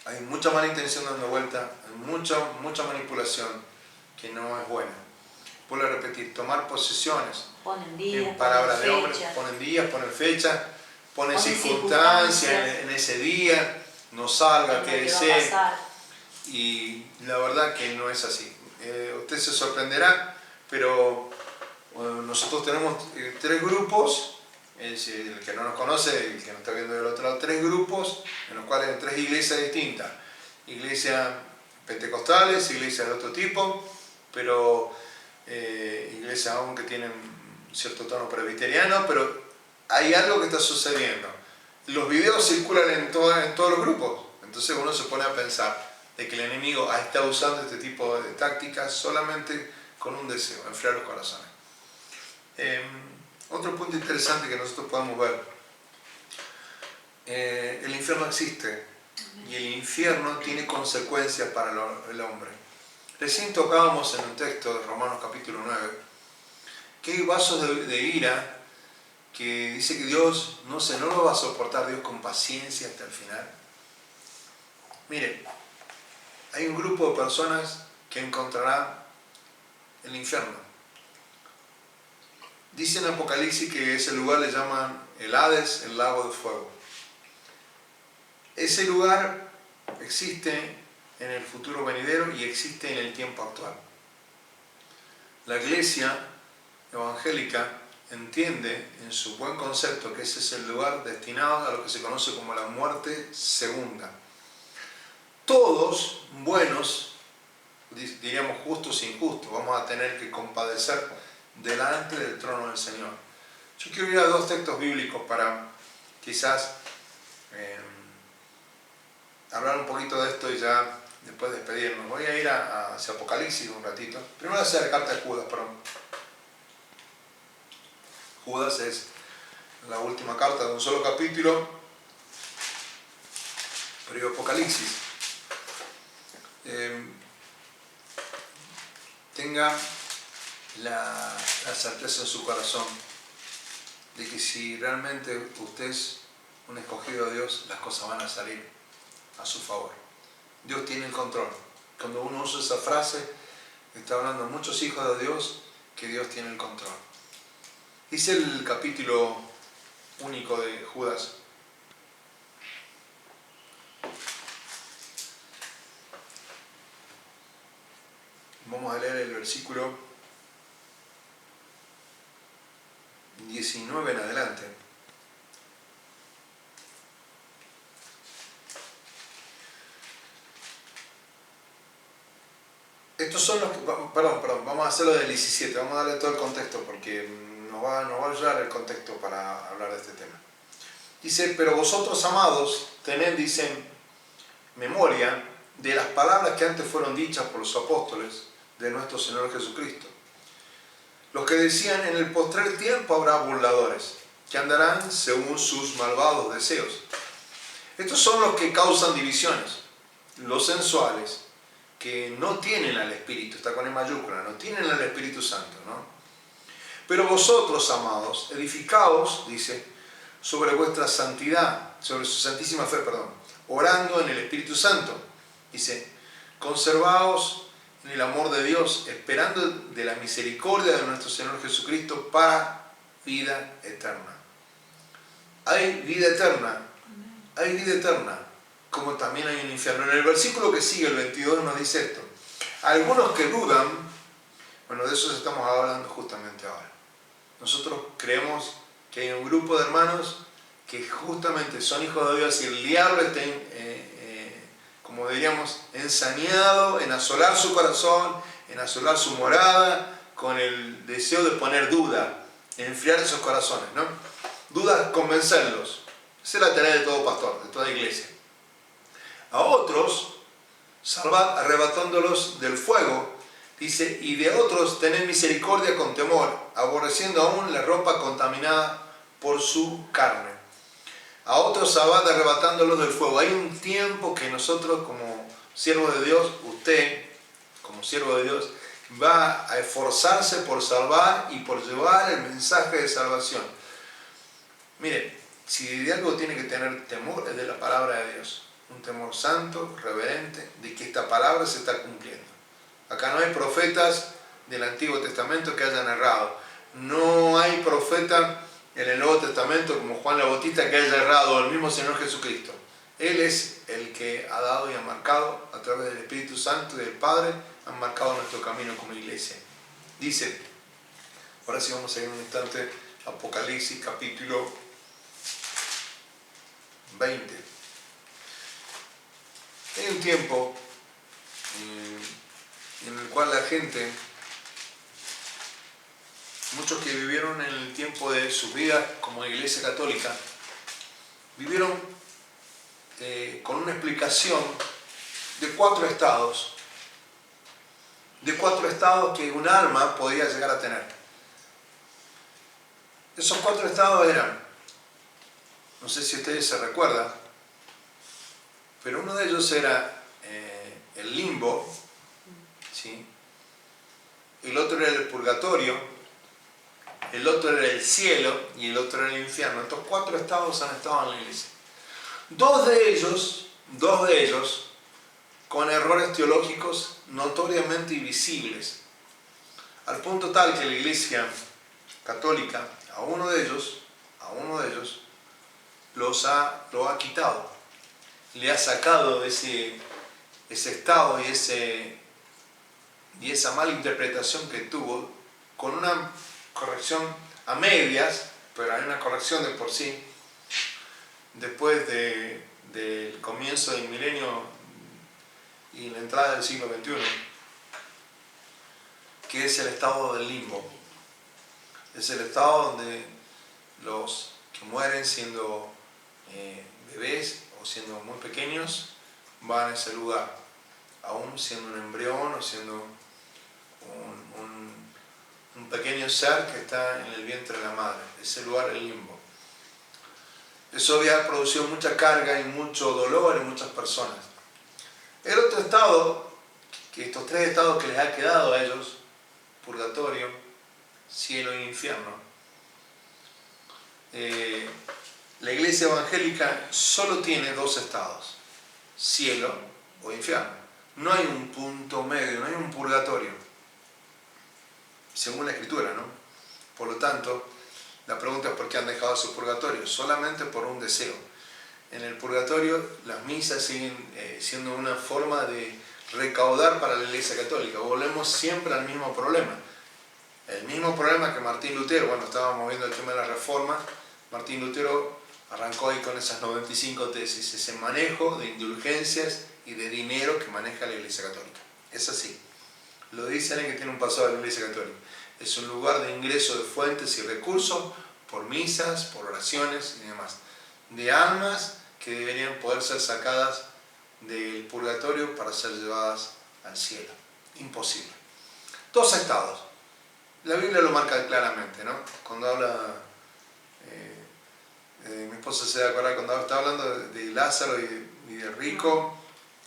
hay mucha mala intención dando vuelta, hay mucha manipulación que no es buena. Vuelvo a repetir, tomar posesiones Ponen días, en palabras de hombres, fechas. ponen días, ponen fecha, ponen Ponen circunstancias en ese día, no salga, quédese. Y la verdad que no es así. Usted se sorprenderá, pero nosotros tenemos tres grupos. El que no nos conoce, el que nos está viendo del otro lado, tres grupos en los cuales hay tres iglesias distintas. Iglesias pentecostales, iglesias de otro tipo, pero iglesias aún que tienen cierto tono presbiteriano, pero hay algo que está sucediendo. Los videos circulan en todos los grupos, entonces uno se pone a pensar de que el enemigo ha estado usando este tipo de tácticas solamente con un deseo, enfriar los corazones. Otro punto interesante que nosotros podemos ver, el infierno existe y el infierno tiene consecuencias para el hombre. Recién tocábamos en un texto de Romanos capítulo 9 que hay vasos de ira que dice que Dios no lo va a soportar Dios con paciencia hasta el final. Mire, hay un grupo de personas que encontrarán el infierno. Dice en Apocalipsis que ese lugar le llaman el Hades, el lago de fuego. Ese lugar existe en el futuro venidero y existe en el tiempo actual. La iglesia evangélica entiende en su buen concepto que ese es el lugar destinado a lo que se conoce como la muerte segunda. Todos buenos, diríamos justos e injustos, vamos a tener que compadecer delante del trono del Señor. Yo quiero ir a dos textos bíblicos para quizás hablar un poquito de esto y ya después despedirnos. Voy a ir hacia Apocalipsis un ratito. Primero hacia la carta de Judas, perdón. Judas es la última carta de un solo capítulo, pero Apocalipsis. Tenga la certeza en su corazón de que si realmente usted es un escogido de Dios, las cosas van a salir a su favor. Dios tiene el control. Cuando uno usa esa frase, está hablando de muchos hijos de Dios, que Dios tiene el control. Dice el capítulo único de Judas. Vamos a leer el versículo 19 en adelante. Estos son los que, perdón, vamos a hacerlo del 17, vamos a darle todo el contexto porque nos va a ayudar el contexto para hablar de este tema. Dice, pero vosotros, amados, tened, dicen, memoria de las palabras que antes fueron dichas por los apóstoles de nuestro Señor Jesucristo. Los que decían, en el postrer tiempo habrá burladores, que andarán según sus malvados deseos. Estos son los que causan divisiones, los sensuales, que no tienen al Espíritu, está con E mayúscula, no tienen al Espíritu Santo, ¿no? Pero vosotros, amados, edificaos, dice, sobre vuestra santidad, sobre su santísima fe, orando en el Espíritu Santo. Dice, conservaos en el amor de Dios, esperando de la misericordia de nuestro Señor Jesucristo para vida eterna. Hay vida eterna, como también hay un infierno. En el versículo que sigue, el 22, nos dice esto. Algunos que dudan, bueno, de eso estamos hablando justamente ahora. Nosotros creemos que hay un grupo de hermanos que justamente son hijos de Dios y el diablo está, como diríamos, ensañado en asolar su corazón, en asolar su morada, con el deseo de poner duda, enfriar esos corazones, ¿no? Dudas, convencerlos. Esa es la tarea de todo pastor, de toda iglesia. A otros, salvad arrebatándolos del fuego, dice, y de otros tened misericordia con temor, aborreciendo aún la ropa contaminada por su carne. A otros salvad arrebatándolos del fuego. Hay un tiempo que nosotros como siervos de Dios, usted como siervo de Dios, va a esforzarse por salvar y por llevar el mensaje de salvación. Mire, si de algo tiene que tener temor es de la palabra de Dios. Un temor santo, reverente, de que esta palabra se está cumpliendo. Acá no hay profetas del Antiguo Testamento que hayan errado. No hay profeta en el Nuevo Testamento como Juan el Bautista que haya errado, el mismo Señor Jesucristo. Él es el que ha dado y ha marcado a través del Espíritu Santo y del Padre, han marcado nuestro camino como iglesia. Dice, ahora sí vamos a ir un instante, Apocalipsis capítulo 20. Hay un tiempo en el cual la gente, muchos que vivieron en el tiempo de su vida como iglesia católica, vivieron con una explicación de 4 estados que un alma podía llegar a tener. Esos 4 estados eran, no sé si ustedes se recuerdan, pero uno de ellos era el limbo, ¿sí? El otro era el purgatorio, el otro era el cielo y el otro era el infierno. Estos 4 estados han estado en la iglesia. Dos de ellos con errores teológicos notoriamente visibles, al punto tal que la iglesia católica a uno de ellos lo ha quitado, le ha sacado de ese estado y esa mala interpretación que tuvo, con una corrección a medias, pero hay una corrección de por sí, después del comienzo del milenio y la entrada del siglo XXI, que es el estado del limbo. Es el estado donde los que mueren siendo bebés o siendo muy pequeños van a ese lugar, aún siendo un embrión o siendo un pequeño ser que está en el vientre de la madre. Ese lugar, el limbo. Eso había producido mucha carga y mucho dolor en muchas personas. El otro estado, que estos 3 estados que les ha quedado a ellos, purgatorio, cielo e infierno, la iglesia evangélica solo tiene 2 estados, cielo o infierno. No hay un punto medio, no hay un purgatorio, según la Escritura, ¿no? Por lo tanto, La pregunta es por qué han dejado su purgatorio. Solamente por un deseo. En el purgatorio las misas siguen siendo una forma de recaudar para la Iglesia Católica. Volvemos siempre al mismo problema. El mismo problema que Martín Lutero, bueno, estábamos viendo el tema de la Reforma, Martín Lutero arrancó ahí con esas 95 tesis, ese manejo de indulgencias y de dinero que maneja la Iglesia Católica. Es así. Lo dice alguien que tiene un pasado de la Iglesia Católica. Es un lugar de ingreso de fuentes y recursos por misas, por oraciones y demás. De almas que deberían poder ser sacadas del purgatorio para ser llevadas al cielo. Imposible. Dos estados. La Biblia lo marca claramente, ¿no? Cuando habla, mi esposa se da acordar cuando está hablando de Lázaro y de rico,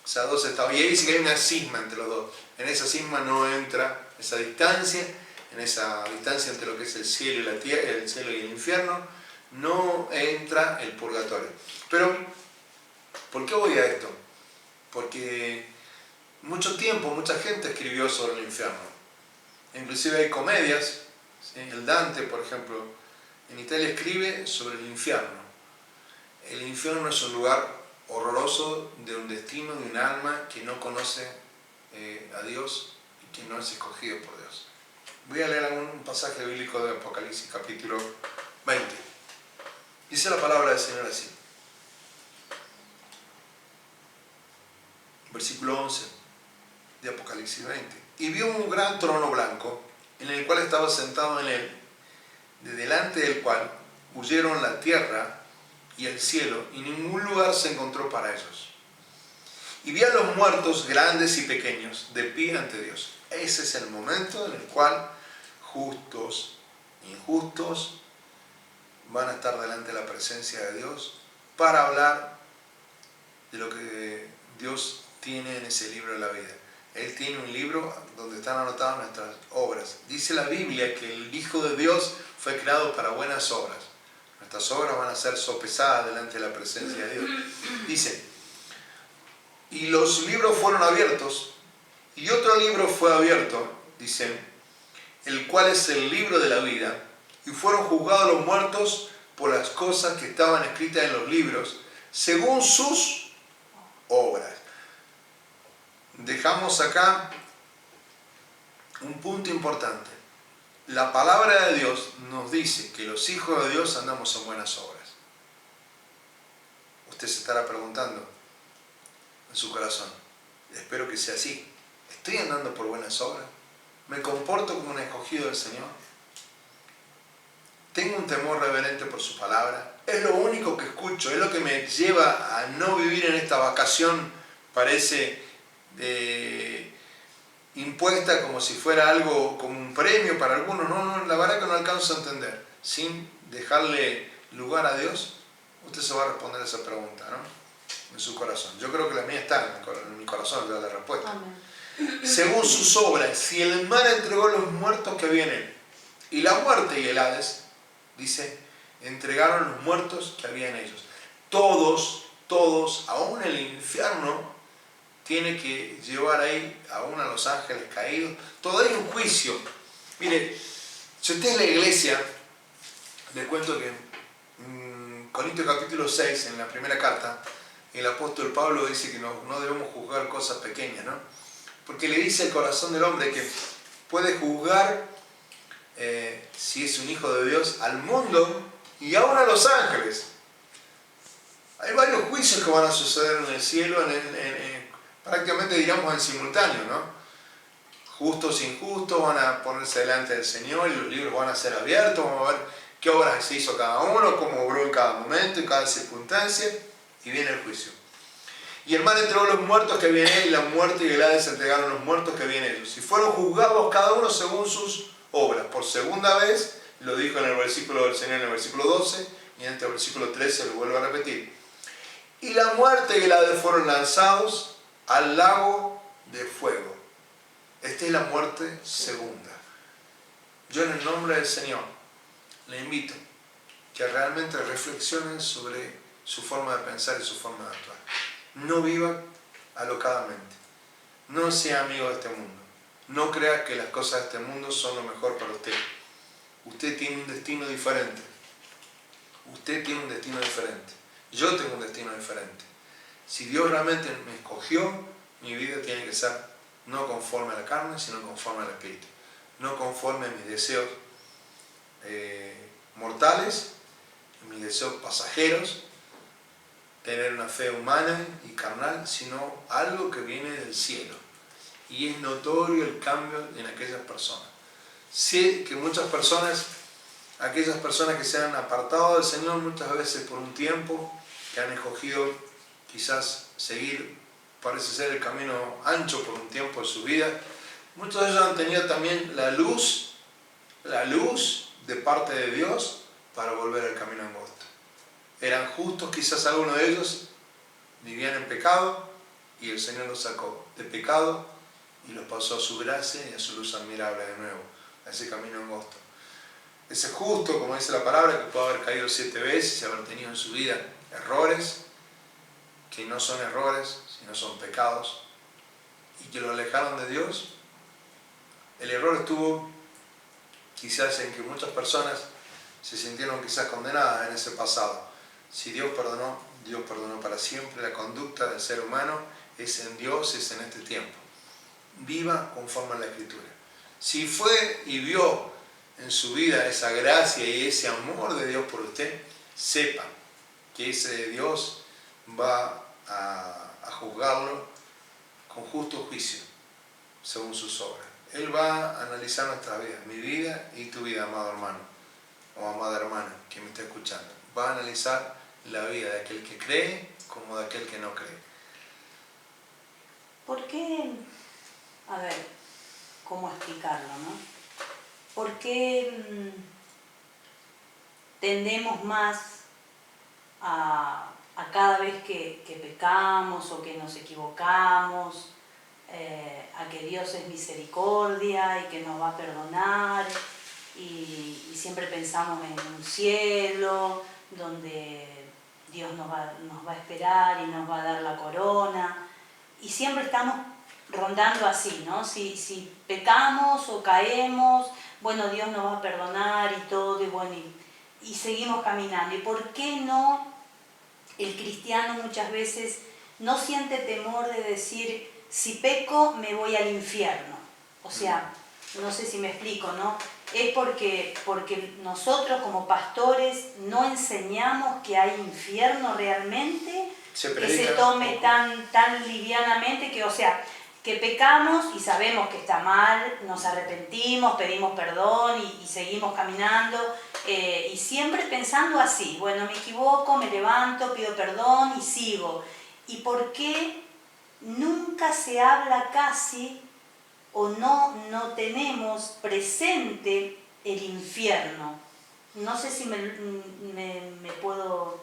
o sea, dos estados. Y ahí dice que hay una cisma entre los dos. En esa cisma no entra esa distancia, en esa distancia entre lo que es el cielo y la tierra, el cielo y el infierno, no entra el purgatorio. Pero, ¿por qué voy a esto? Porque mucho tiempo, mucha gente escribió sobre el infierno. Inclusive hay comedias, ¿sí? El Dante, por ejemplo, en Italia escribe sobre el infierno. El infierno es un lugar horroroso de un destino de un alma que no conoce a Dios y que no es escogido por Dios. Voy a leer un pasaje bíblico de Apocalipsis capítulo 20. Dice la palabra del Señor así. Versículo 11 de Apocalipsis 20. Y vio un gran trono blanco, en el cual estaba sentado en él, de delante del cual huyeron la tierra y el cielo, y ningún lugar se encontró para ellos. Y vi a los muertos, grandes y pequeños, de pie ante Dios. Ese es el momento en el cual justos, injustos, van a estar delante de la presencia de Dios para hablar de lo que Dios tiene en ese libro de la vida. Él tiene un libro donde están anotadas nuestras obras. Dice la Biblia que el Hijo de Dios fue creado para buenas obras. Nuestras obras van a ser sopesadas delante de la presencia de Dios. Dice, y los libros fueron abiertos, y otro libro fue abierto, dice, el cual es el libro de la vida, y fueron juzgados los muertos por las cosas que estaban escritas en los libros, según sus obras. Dejamos acá un punto importante. La palabra de Dios nos dice que los hijos de Dios andamos en buenas obras. Usted se estará preguntando en su corazón, espero que sea así. ¿Estoy andando por buenas obras? ¿Me comporto como un escogido del Señor? ¿Tengo un temor reverente por su palabra? Es lo único que escucho, es lo que me lleva a no vivir en esta vacación, parece impuesta como si fuera algo, como un premio para algunos. No, la verdad que no alcanzo a entender. Sin dejarle lugar a Dios, usted se va a responder esa pregunta, ¿no? En su corazón. Yo creo que la mía está en mi corazón, ya la respuesta. Amén. Según sus obras, si el mar entregó los muertos que había en él, y la muerte y el Hades, dice, entregaron los muertos que había en ellos. Todos, aún el infierno, tiene que llevar ahí aún a los ángeles caídos. Todo hay un juicio. Mire, si usted es la iglesia, le cuento que en Corintios capítulo 6, en la primera carta, el apóstol Pablo dice que no debemos juzgar cosas pequeñas, ¿no? Porque le dice el corazón del hombre que puede juzgar, si es un hijo de Dios, al mundo y aún a los ángeles. Hay varios juicios que van a suceder en el cielo, prácticamente diríamos en simultáneo, ¿no? Justos e injustos van a ponerse delante del Señor y los libros van a ser abiertos, vamos a ver qué obras se hizo cada uno, cómo obró en cada momento, en cada circunstancia, y viene el juicio. Y el mar entregó los muertos que había en él, y la muerte y el Hades entregaron los muertos que había en ellos, y fueron juzgados cada uno según sus obras. Por segunda vez, lo dijo en el versículo del Señor, en el versículo 12, y en este versículo 13 lo vuelvo a repetir. Y la muerte y el Hades fueron lanzados al lago de fuego. Esta es la muerte segunda. Yo en el nombre del Señor le invito que realmente reflexione sobre su forma de pensar y su forma de actuar. No viva alocadamente. No sea amigo de este mundo. No crea que las cosas de este mundo son lo mejor para usted. Usted tiene un destino diferente. Usted tiene un destino diferente. Yo tengo un destino diferente. Si Dios realmente me escogió, mi vida tiene que ser no conforme a la carne, sino conforme al Espíritu. No conforme a mis deseos mortales, mis deseos pasajeros, tener una fe humana y carnal, sino algo que viene del cielo. Y es notorio el cambio en aquellas personas. Sé que muchas personas, aquellas personas que se han apartado del Señor muchas veces por un tiempo, que han escogido quizás seguir, parece ser el camino ancho por un tiempo de su vida, muchos de ellos han tenido también la luz de parte de Dios para volver al camino angosto. Eran justos, quizás algunos de ellos vivían en pecado y el Señor los sacó de pecado y los pasó a su gracia y a su luz admirable de nuevo, a ese camino angosto. Ese justo, como dice la palabra, que puede haber caído 7 veces y haber tenido en su vida errores, que no son errores, sino son pecados, y que lo alejaron de Dios. El error estuvo quizás en que muchas personas se sintieron quizás condenadas en ese pasado. Si Dios perdonó para siempre. La conducta del ser humano es en Dios, es en este tiempo. Viva conforme a la Escritura. Si fue y vio en su vida esa gracia y ese amor de Dios por usted, sepa que ese Dios va a juzgarlo con justo juicio, según sus obras. Él va a analizar nuestra vida, mi vida y tu vida, amado hermano o amada hermana que me está escuchando. Va a analizar la vida de aquel que cree como de aquel que no cree. ¿Por qué? A ver, ¿cómo explicarlo, no? ¿Por qué tendemos más a cada vez que pecamos o que nos equivocamos, a que Dios es misericordia y que nos va a perdonar y siempre pensamos en un cielo donde Dios nos va a esperar y nos va a dar la corona, y siempre estamos rondando así, ¿no? Si pecamos o caemos, bueno, Dios nos va a perdonar y todo, y bueno, y seguimos caminando. ¿Y por qué no el cristiano muchas veces no siente temor de decir, si peco me voy al infierno? O sea, no sé si me explico, ¿no? Es porque nosotros como pastores no enseñamos que hay infierno realmente, que se tome tan livianamente, que, o sea, que pecamos y sabemos que está mal, nos arrepentimos, pedimos perdón y seguimos caminando, y siempre pensando así, bueno, me equivoco, me levanto, pido perdón y sigo. ¿Y por qué nunca se habla casi o no tenemos presente el infierno? No sé si me puedo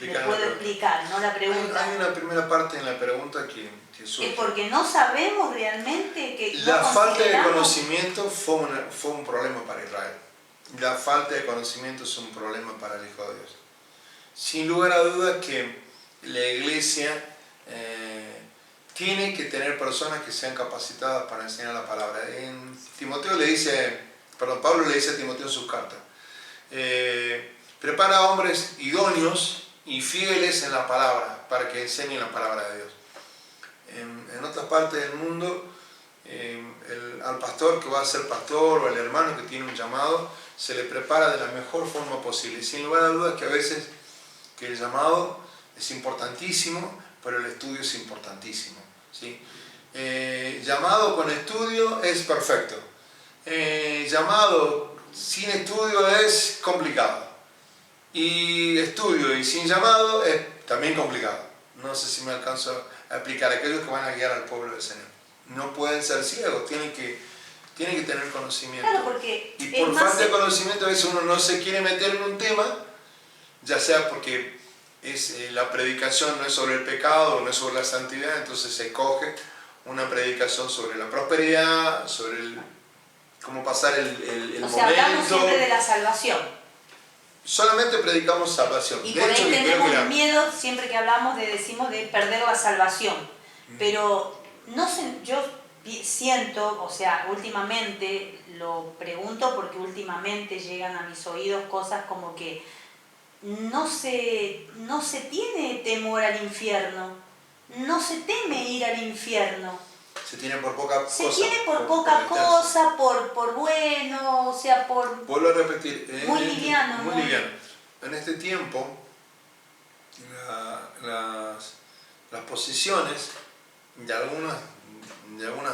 explicar, ¿no? La pregunta. Hay una primera parte en la pregunta que surge. Es porque no sabemos realmente que... La falta de conocimiento fue un problema para Israel. La falta de conocimiento es un problema para el Hijo de Dios. Sin lugar a dudas que la iglesia tiene que tener personas que sean capacitadas para enseñar la palabra. Pablo le dice a Timoteo en sus cartas, prepara a hombres idóneos y fieles en la palabra para que enseñen la palabra de Dios. En otras partes del mundo, al pastor que va a ser pastor o al hermano que tiene un llamado, se le prepara de la mejor forma posible. Sin lugar a dudas que a veces que el llamado es importantísimo, pero el estudio es importantísimo, ¿sí? Llamado con estudio es perfecto. Llamado sin estudio es complicado. Y estudio y sin llamado es también complicado. No sé si me alcanzo a explicar. Aquellos que van a guiar al pueblo del Señor no pueden ser ciegos, tienen que tener conocimiento. Claro, porque y por falta de conocimiento a veces uno no se quiere meter en un tema, ya sea porque la predicación no es sobre el pecado, no es sobre la santidad, entonces se coge una predicación sobre la prosperidad, sobre cómo pasar el momento. O sea, hablamos siempre de la salvación. Solamente predicamos salvación. Y por ahí tenemos miedo, siempre que hablamos decimos de perder la salvación. Pero no sé, yo siento, o sea, últimamente, lo pregunto porque últimamente llegan a mis oídos cosas como que no se tiene temor al infierno, no se teme ir al infierno. Se tiene por poca cosa. Se tiene por poca cosa, por bueno, o sea, por... Vuelvo a repetir. Muy liviano. Muy liviano. En este tiempo, las posiciones de algunas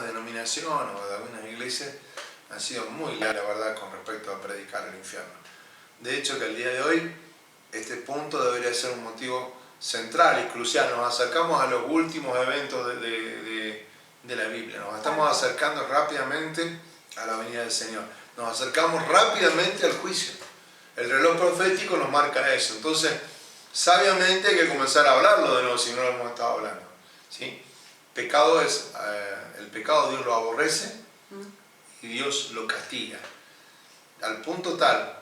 denominaciones o de algunas iglesias han sido muy claras, la verdad, con respecto a predicar el infierno. De hecho, que el día de hoy, este punto debería ser un motivo central y crucial. Nos acercamos a los últimos eventos de la Biblia. Nos estamos acercando rápidamente a la venida del Señor. Nos acercamos rápidamente al juicio. El reloj profético nos marca eso. Entonces, sabiamente hay que comenzar a hablarlo de nuevo si no lo hemos estado hablando. ¿Sí? El pecado Dios lo aborrece y Dios lo castiga. Al punto tal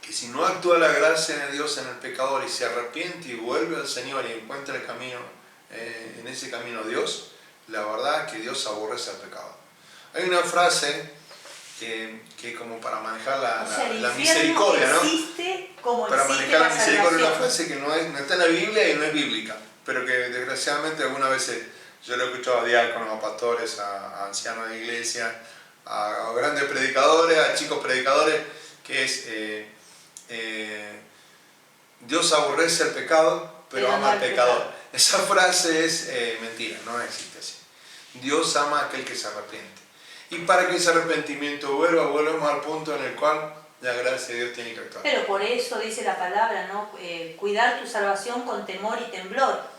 que si no actúa la gracia de Dios en el pecador y se arrepiente y vuelve al Señor y encuentra el camino, en ese camino a Dios, la verdad es que Dios aborrece al pecado. Hay una frase que como para manejar la misericordia, ¿no? Para manejar la misericordia, una frase que no está en la Biblia y no es bíblica, pero que desgraciadamente algunas veces yo lo he escuchado a diáconos, a pastores, a ancianos de iglesia, a grandes predicadores, a chicos predicadores, que es Dios aborrece al pecado, pero ama al pecador. Esa frase es mentira, no existe así. Dios ama a aquel que se arrepiente. Y para que ese arrepentimiento volvemos al punto en el cual la gracia de Dios tiene que actuar. Pero por eso dice la palabra, ¿no? Cuidar tu salvación con temor y temblor.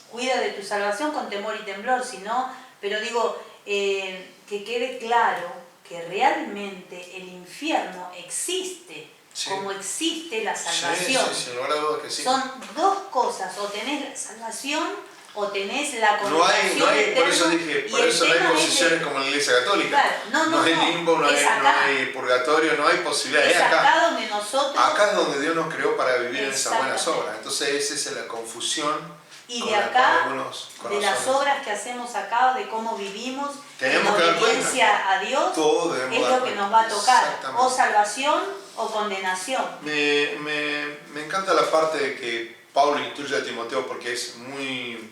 Cuida de tu salvación con temor y temblor, si no, pero digo, que quede claro que realmente el infierno existe, sí, como existe la salvación. Sí, sin lugar a dudas que sí. Son dos cosas, o tenés la salvación o tenés la condenación no hay, eterna, por eso dije, por eso no hay posiciones como la Iglesia Católica. Claro, no hay limbo, no hay purgatorio, no hay posibilidad. Es acá donde nosotros... Acá es donde Dios nos creó para vivir en esas buenas obras. Entonces esa es la confusión. Y de acá, de las obras que hacemos acá, de cómo vivimos, tenemos en obediencia a Dios, es lo que nos va a tocar, o salvación o condenación. Me encanta la parte de que Pablo instruye a Timoteo porque es muy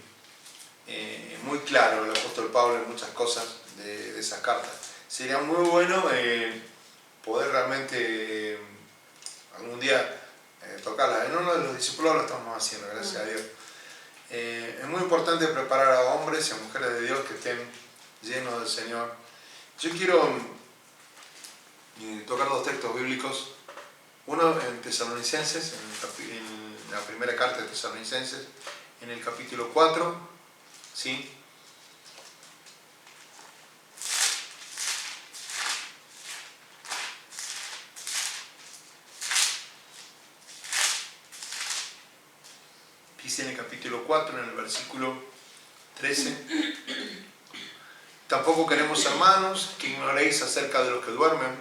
claro el apóstol Pablo en muchas cosas de esas cartas. Sería muy bueno poder realmente algún día tocarlas. En uno de los discípulos lo estamos haciendo, gracias a Dios. Es muy importante preparar a hombres y a mujeres de Dios que estén llenos del Señor. Yo quiero tocar dos textos bíblicos. Uno en Tesalonicenses, en la primera carta de Tesalonicenses, en el capítulo 4, ¿sí? Dice en el capítulo 4, en el versículo 13: tampoco queremos, hermanos, que ignoréis acerca de los que duermen.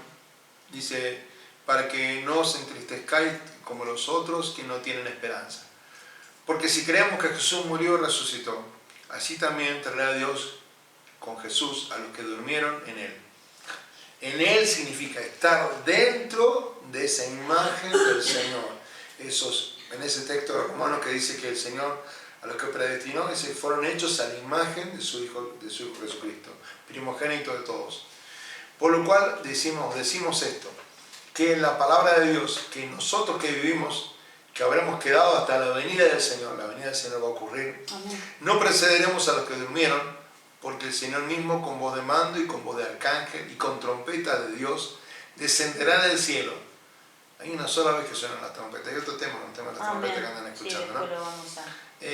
Dice, para que no os entristezcáis como los otros que no tienen esperanza. Porque si creemos que Jesús murió y resucitó, así también traerá Dios con Jesús a los que durmieron en Él. En Él significa estar dentro de esa imagen del Señor. En ese texto de Romanos que dice que el Señor a los que predestinó fueron hechos a la imagen de su Hijo Jesucristo, primogénito de todos. Por lo cual decimos esto, que en la palabra de Dios, que nosotros que vivimos, que habremos quedado hasta la venida del Señor, la venida del Señor va a ocurrir. Amén. No precederemos a los que durmieron, porque el Señor mismo con voz de mando y con voz de arcángel y con trompeta de Dios descenderá del cielo. Hay una sola vez que suenan las trompetas. Hay otro tema, un tema de las trompetas que andan escuchando, sí, ¿no?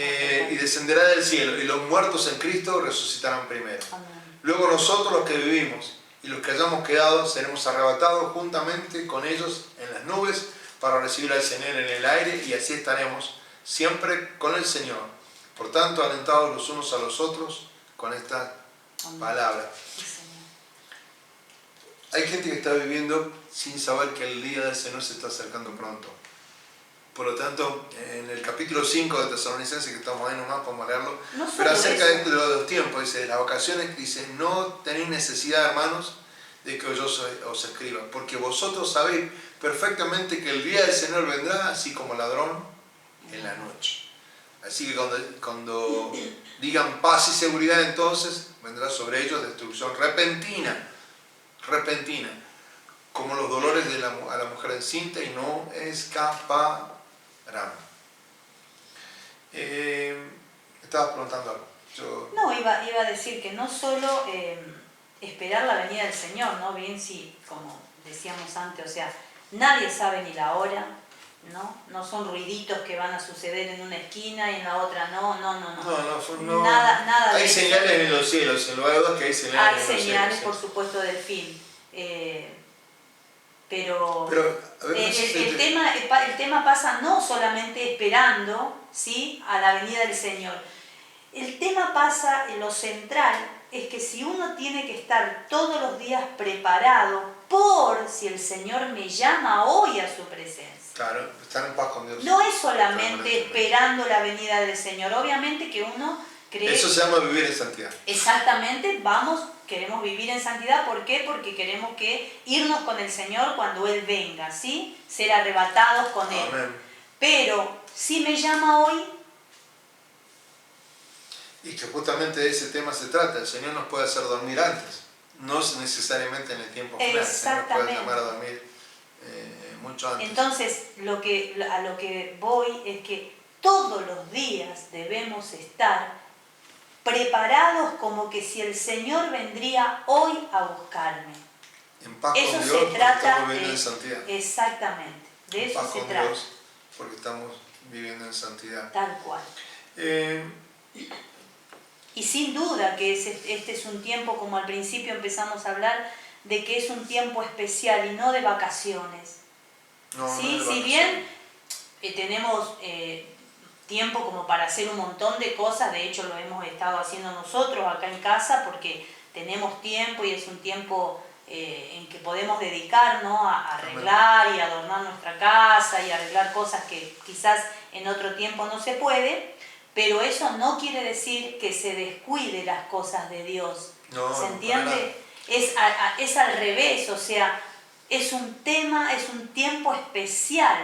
Y descenderá del cielo, y los muertos en Cristo resucitarán primero. Amén. Luego nosotros los que vivimos y los que hayamos quedado seremos arrebatados juntamente con ellos en las nubes para recibir al Señor en el aire, y así estaremos siempre con el Señor. Por tanto, alentados los unos a los otros con esta palabra. Hay gente que está viviendo sin saber que el día del Señor se está acercando pronto. Por lo tanto, en el capítulo 5 de Tesalonicenses, que estamos ahí nomás, podemos leerlo, pero acerca de los tiempos, dice, de las ocasiones, dice, no tenéis necesidad, hermanos, de que yo os escriba, porque vosotros sabéis perfectamente que el día del Señor vendrá así como ladrón en la noche. Así que cuando digan paz y seguridad, entonces vendrá sobre ellos destrucción repentina, como los dolores a la mujer encinta, y no escaparán. Estabas preguntando algo. No, iba a decir que no solo esperar la venida del Señor, ¿no? Bien, sí, como decíamos antes, o sea, nadie sabe ni la hora, ¿no? No son ruiditos que van a suceder en una esquina y en la otra no. No. Nada hay de señales eso. en los cielos, sin lugar a dudas que hay señales en los cielos. Hay señales, por supuesto, del fin. Pero el tema pasa no solamente esperando, ¿sí?, a la venida del Señor. El tema pasa, en lo central, es que si uno tiene que estar todos los días preparado por si el Señor me llama hoy a su presencia. Claro, estar en paz con Dios. No es solamente esperando la venida del Señor. Obviamente que uno cree... Eso se llama vivir en santidad. Exactamente, queremos vivir en santidad. ¿Por qué? Porque queremos irnos con el Señor cuando Él venga, ¿sí? Ser arrebatados con Él. Amén. Pero si me llama hoy... Y que justamente de ese tema se trata. El Señor nos puede hacer dormir antes, no necesariamente en el tiempo final. Exactamente. El Señor puede llamar a dormir mucho antes. Entonces, a lo que voy es que todos los días debemos estar preparados como que si el Señor vendría hoy a buscarme. En paz eso con Dios, se trata estamos viviendo en santidad. Exactamente, de en eso paz se con trata. Dios, porque estamos viviendo en santidad. Tal cual. Y sin duda que este es un tiempo, como al principio empezamos a hablar, de que es un tiempo especial y no de vacaciones. ¿Sí? Si bien tenemos tiempo como para hacer un montón de cosas, de hecho lo hemos estado haciendo nosotros acá en casa porque tenemos tiempo y es un tiempo en que podemos dedicarnos a arreglar y adornar nuestra casa y arreglar cosas que quizás en otro tiempo no se puede. Pero eso no quiere decir que se descuide las cosas de Dios. ¿Se entiende? Es al revés, o sea, es un tiempo especial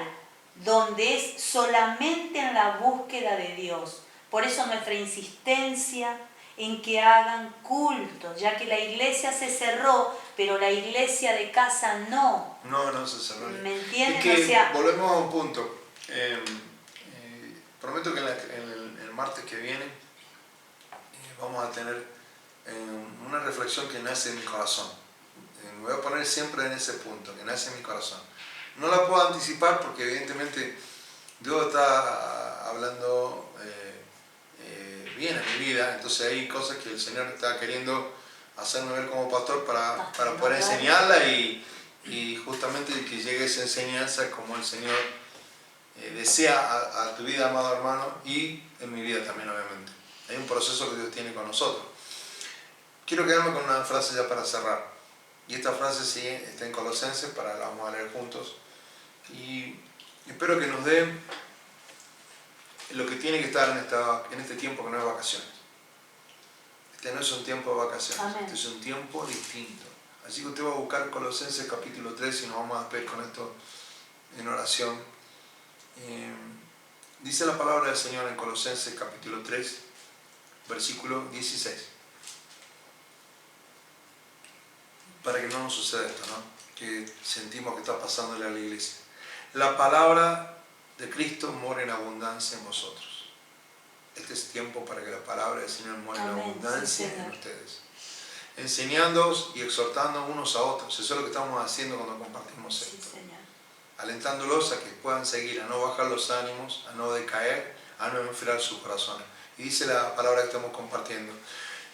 donde es solamente en la búsqueda de Dios. Por eso nuestra insistencia en que hagan culto, ya que la iglesia se cerró, pero la iglesia de casa no. No se cerró. ¿Me entienden? Es que volvemos a un punto. Prometo que el martes que viene vamos a tener una reflexión que nace en mi corazón. Me voy a poner siempre en ese punto, que nace en mi corazón. No la puedo anticipar porque evidentemente Dios está hablando bien en mi vida, entonces hay cosas que el Señor está queriendo hacerme ver como pastor para poder enseñarla y justamente que llegue esa enseñanza como el Señor desea a tu vida, amado hermano, y en mi vida también, obviamente. Hay un proceso que Dios tiene con nosotros. Quiero quedarme con una frase ya para cerrar. Y esta frase sí está en Colosenses, la vamos a leer juntos. Y espero que nos dé lo que tiene que estar en este tiempo que no es vacaciones. Este no es un tiempo de vacaciones. Amén. Este es un tiempo distinto. Así que usted va a buscar Colosenses capítulo 3 y nos vamos a despedir con esto en oración. Dice la palabra del Señor en Colosenses capítulo 3, versículo 16. Para que no nos suceda esto, ¿no? Que sentimos que está pasándole a la iglesia. La palabra de Cristo mora en abundancia en vosotros. Este es tiempo para que la palabra del Señor mora en abundancia en ustedes. Enseñándoos y exhortando unos a otros. Eso es lo que estamos haciendo cuando compartimos esto. Sí, Señor. Alentándolos a que puedan seguir, a no bajar los ánimos, a no decaer, a no enfriar sus corazones. Y dice la palabra que estamos compartiendo.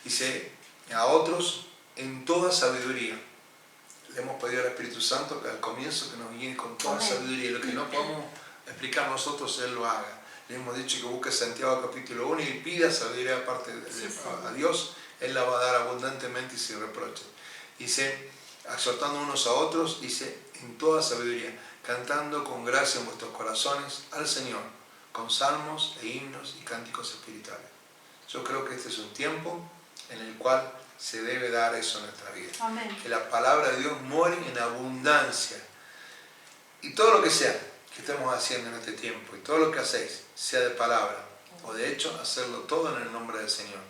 Dice, a otros en toda sabiduría. Le hemos pedido al Espíritu Santo que al comienzo que nos guíe con toda sabiduría. Lo que no podemos explicar nosotros, Él lo haga. Le hemos dicho que busque Santiago capítulo 1 y pida sabiduría aparte a Dios. Él la va a dar abundantemente y sin reproche. Dice, exhortando unos a otros, dice, en toda sabiduría, cantando con gracia en vuestros corazones al Señor, con salmos e himnos y cánticos espirituales. Yo creo que este es un tiempo en el cual se debe dar eso en nuestra vida. Amén. Que la palabra de Dios more en abundancia. Y todo lo que sea que estemos haciendo en este tiempo, y todo lo que hacéis, sea de palabra o de hecho, hacerlo todo en el nombre del Señor.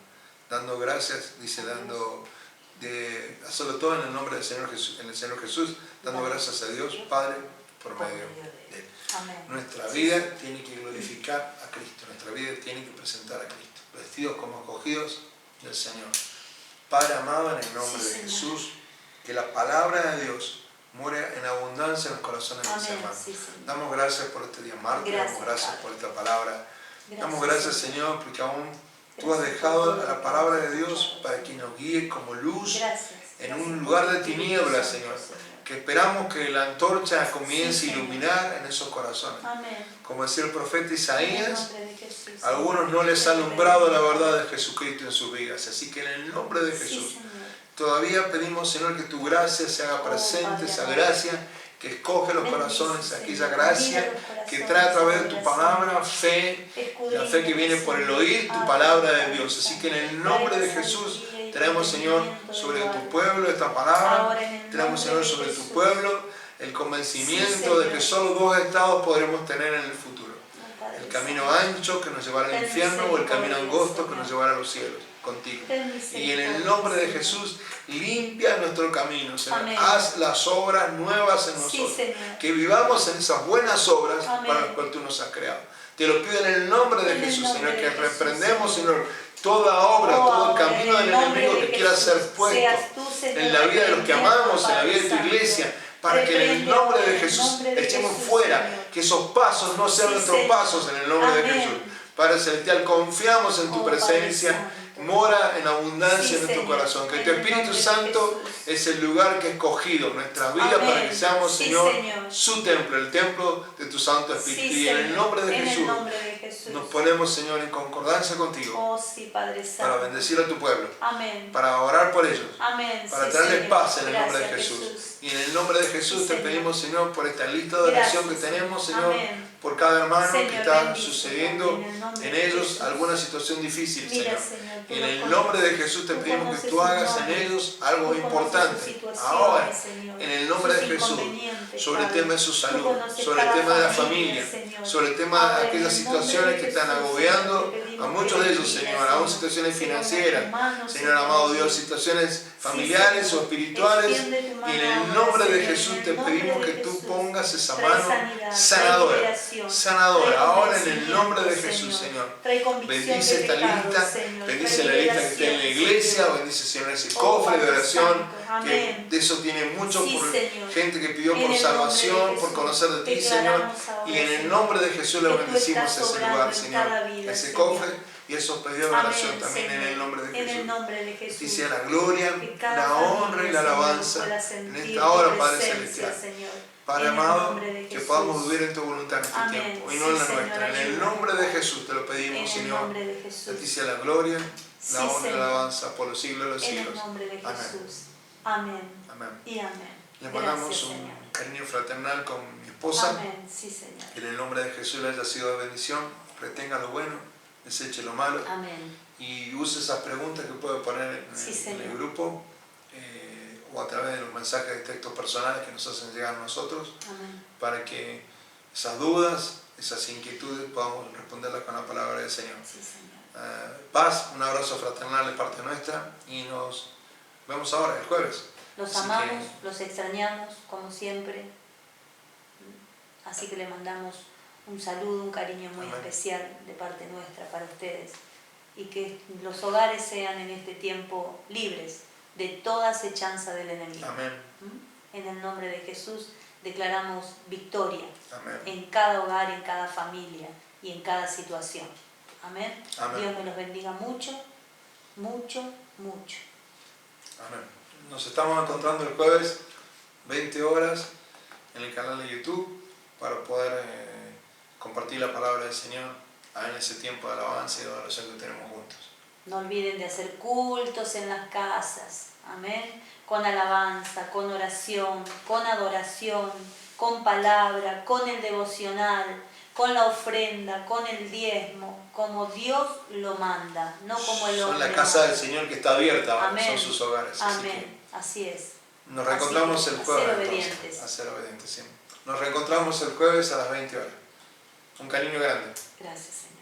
Dando gracias, dice, hacerlo todo en el nombre del Señor Jesús, en el Señor Jesús, dando gracias a Dios, Padre, por medio de Él. Amén. Nuestra vida tiene que glorificar a Cristo, nuestra vida tiene que presentar a Cristo, vestidos como escogidos del Señor. Padre amado, en el nombre de Jesús, que la palabra de Dios more en abundancia en los corazones de mis hermanos. Damos gracias por este día martes, damos gracias por esta palabra. Damos gracias, Señor, porque aún Tú has dejado a la palabra de Dios para que nos guíe como luz en un lugar de tinieblas, Señor. Que esperamos que la antorcha comience a iluminar en esos corazones. Como decía el profeta Isaías, a algunos no les ha alumbrado la verdad de Jesucristo en sus vidas. Así que en el nombre de Jesús, todavía pedimos, Señor, que tu gracia se haga presente, esa gracia que escoge los corazones, aquella gracia que trae a través de tu palabra fe, la fe que viene por el oír tu palabra de Dios. Así que en el nombre de Jesús traemos, Señor, sobre tu pueblo esta palabra, traemos, Señor, sobre tu pueblo el convencimiento de que solo dos estados podremos tener en el futuro: el camino ancho que nos llevará al infierno o el camino angosto que nos llevará a los cielos contigo. Y en el nombre de Jesús, limpia nuestro camino, Señor. Haz las obras nuevas en nosotros. Que vivamos en esas buenas obras para las cuales tú nos has creado. Te lo pido en el nombre de Jesús, Señor, que reprendemos, Señor, toda obra, todo el camino del enemigo que quiera ser puesto en la vida de los que amamos, en la vida de tu iglesia, para que en el nombre de Jesús echemos fuera, que esos pasos no sean nuestros pasos en el nombre de Jesús. Padre Celestial, confiamos en tu presencia, mora en abundancia en nuestro corazón. Que tu Espíritu Santo es el lugar que ha escogido nuestras vidas para que seamos, Señor, su templo, el templo de tu Santo Espíritu. Y en el nombre de Jesús nos ponemos, Señor, en concordancia contigo para bendecir a tu pueblo, para orar por ellos, para traerles paz en el nombre de Jesús. Y en el nombre de Jesús te pedimos, Señor, por esta lista de oración que tenemos, Señor, por cada hermano que está sucediendo en ellos alguna situación difícil, Señor. Y en el nombre de Jesús te pedimos que tú hagas en ellos algo importante ahora, en el nombre de Jesús, sobre el tema de su salud, sobre el tema de la familia, sobre el tema de aquellas situaciones que están agobiando a muchos de ellos, Señor, aún situaciones financieras, Señor amado Dios, situaciones familiares o espirituales. Y en el nombre de Jesús te pedimos que tú pongas esa mano sanadora, sanadora, ahora en el nombre de Jesús, Señor. Bendice esta lista, bendice la lista que está en la iglesia, bendice, Señor, ese cofre de oración, que de eso tiene mucho por gente que pidió por salvación, por conocer de ti, Señor. Y en el nombre de Jesús le bendecimos ese lugar, Señor, ese cofre y esos pedidos de oración también en el nombre de Jesús. Y sea la gloria, la honra y la alabanza en esta hora, Padre Celestial. Padre amado, que podamos vivir en tu voluntad en este tiempo y no en la nuestra. En el nombre de Jesús te lo pedimos, Señor. A ti sea la gloria, la honra y la alabanza por los siglos de los siglos. Amén. Amén. Y amén. Le mandamos un cariño fraternal con mi esposa. Amén. Sí, Señor. Que en el nombre de Jesús le haya sido de bendición. Retenga lo bueno, deseche lo malo. Amén. Y use esas preguntas que puede poner en el grupo o a través de los mensajes de textos personales que nos hacen llegar a nosotros. Amén. Para que esas dudas, esas inquietudes podamos responderlas con la palabra del Señor. Sí, Señor. Paz, un abrazo fraternal de parte nuestra y nos vemos ahora el jueves. Los amamos, los extrañamos como siempre. Así que le mandamos un saludo, un cariño muy especial de parte nuestra para ustedes. Y que los hogares sean en este tiempo libres de toda acechanza del enemigo. Amén. En el nombre de Jesús declaramos victoria. Amén. En cada hogar, en cada familia y en cada situación. Amén. Amén. Dios me los bendiga mucho, mucho, mucho. Amén. Nos estamos encontrando el jueves, 20 horas, en el canal de YouTube para poder compartir la palabra del Señor en ese tiempo de alabanza y de adoración que tenemos juntos. No olviden de hacer cultos en las casas. Amén. Con alabanza, con oración, con adoración, con palabra, con el devocional, con la ofrenda, con el diezmo, como Dios lo manda, no como el hombre. Son la casa del manda. Señor que está abierta ahora, Amén. son sus hogares. Así Amén, así es. que nos reencontramos Así que, el jueves. a ser entonces, obedientes. a ser obedientes, sí. Nos reencontramos el jueves a las 20 horas. Un cariño grande. Gracias, Señor.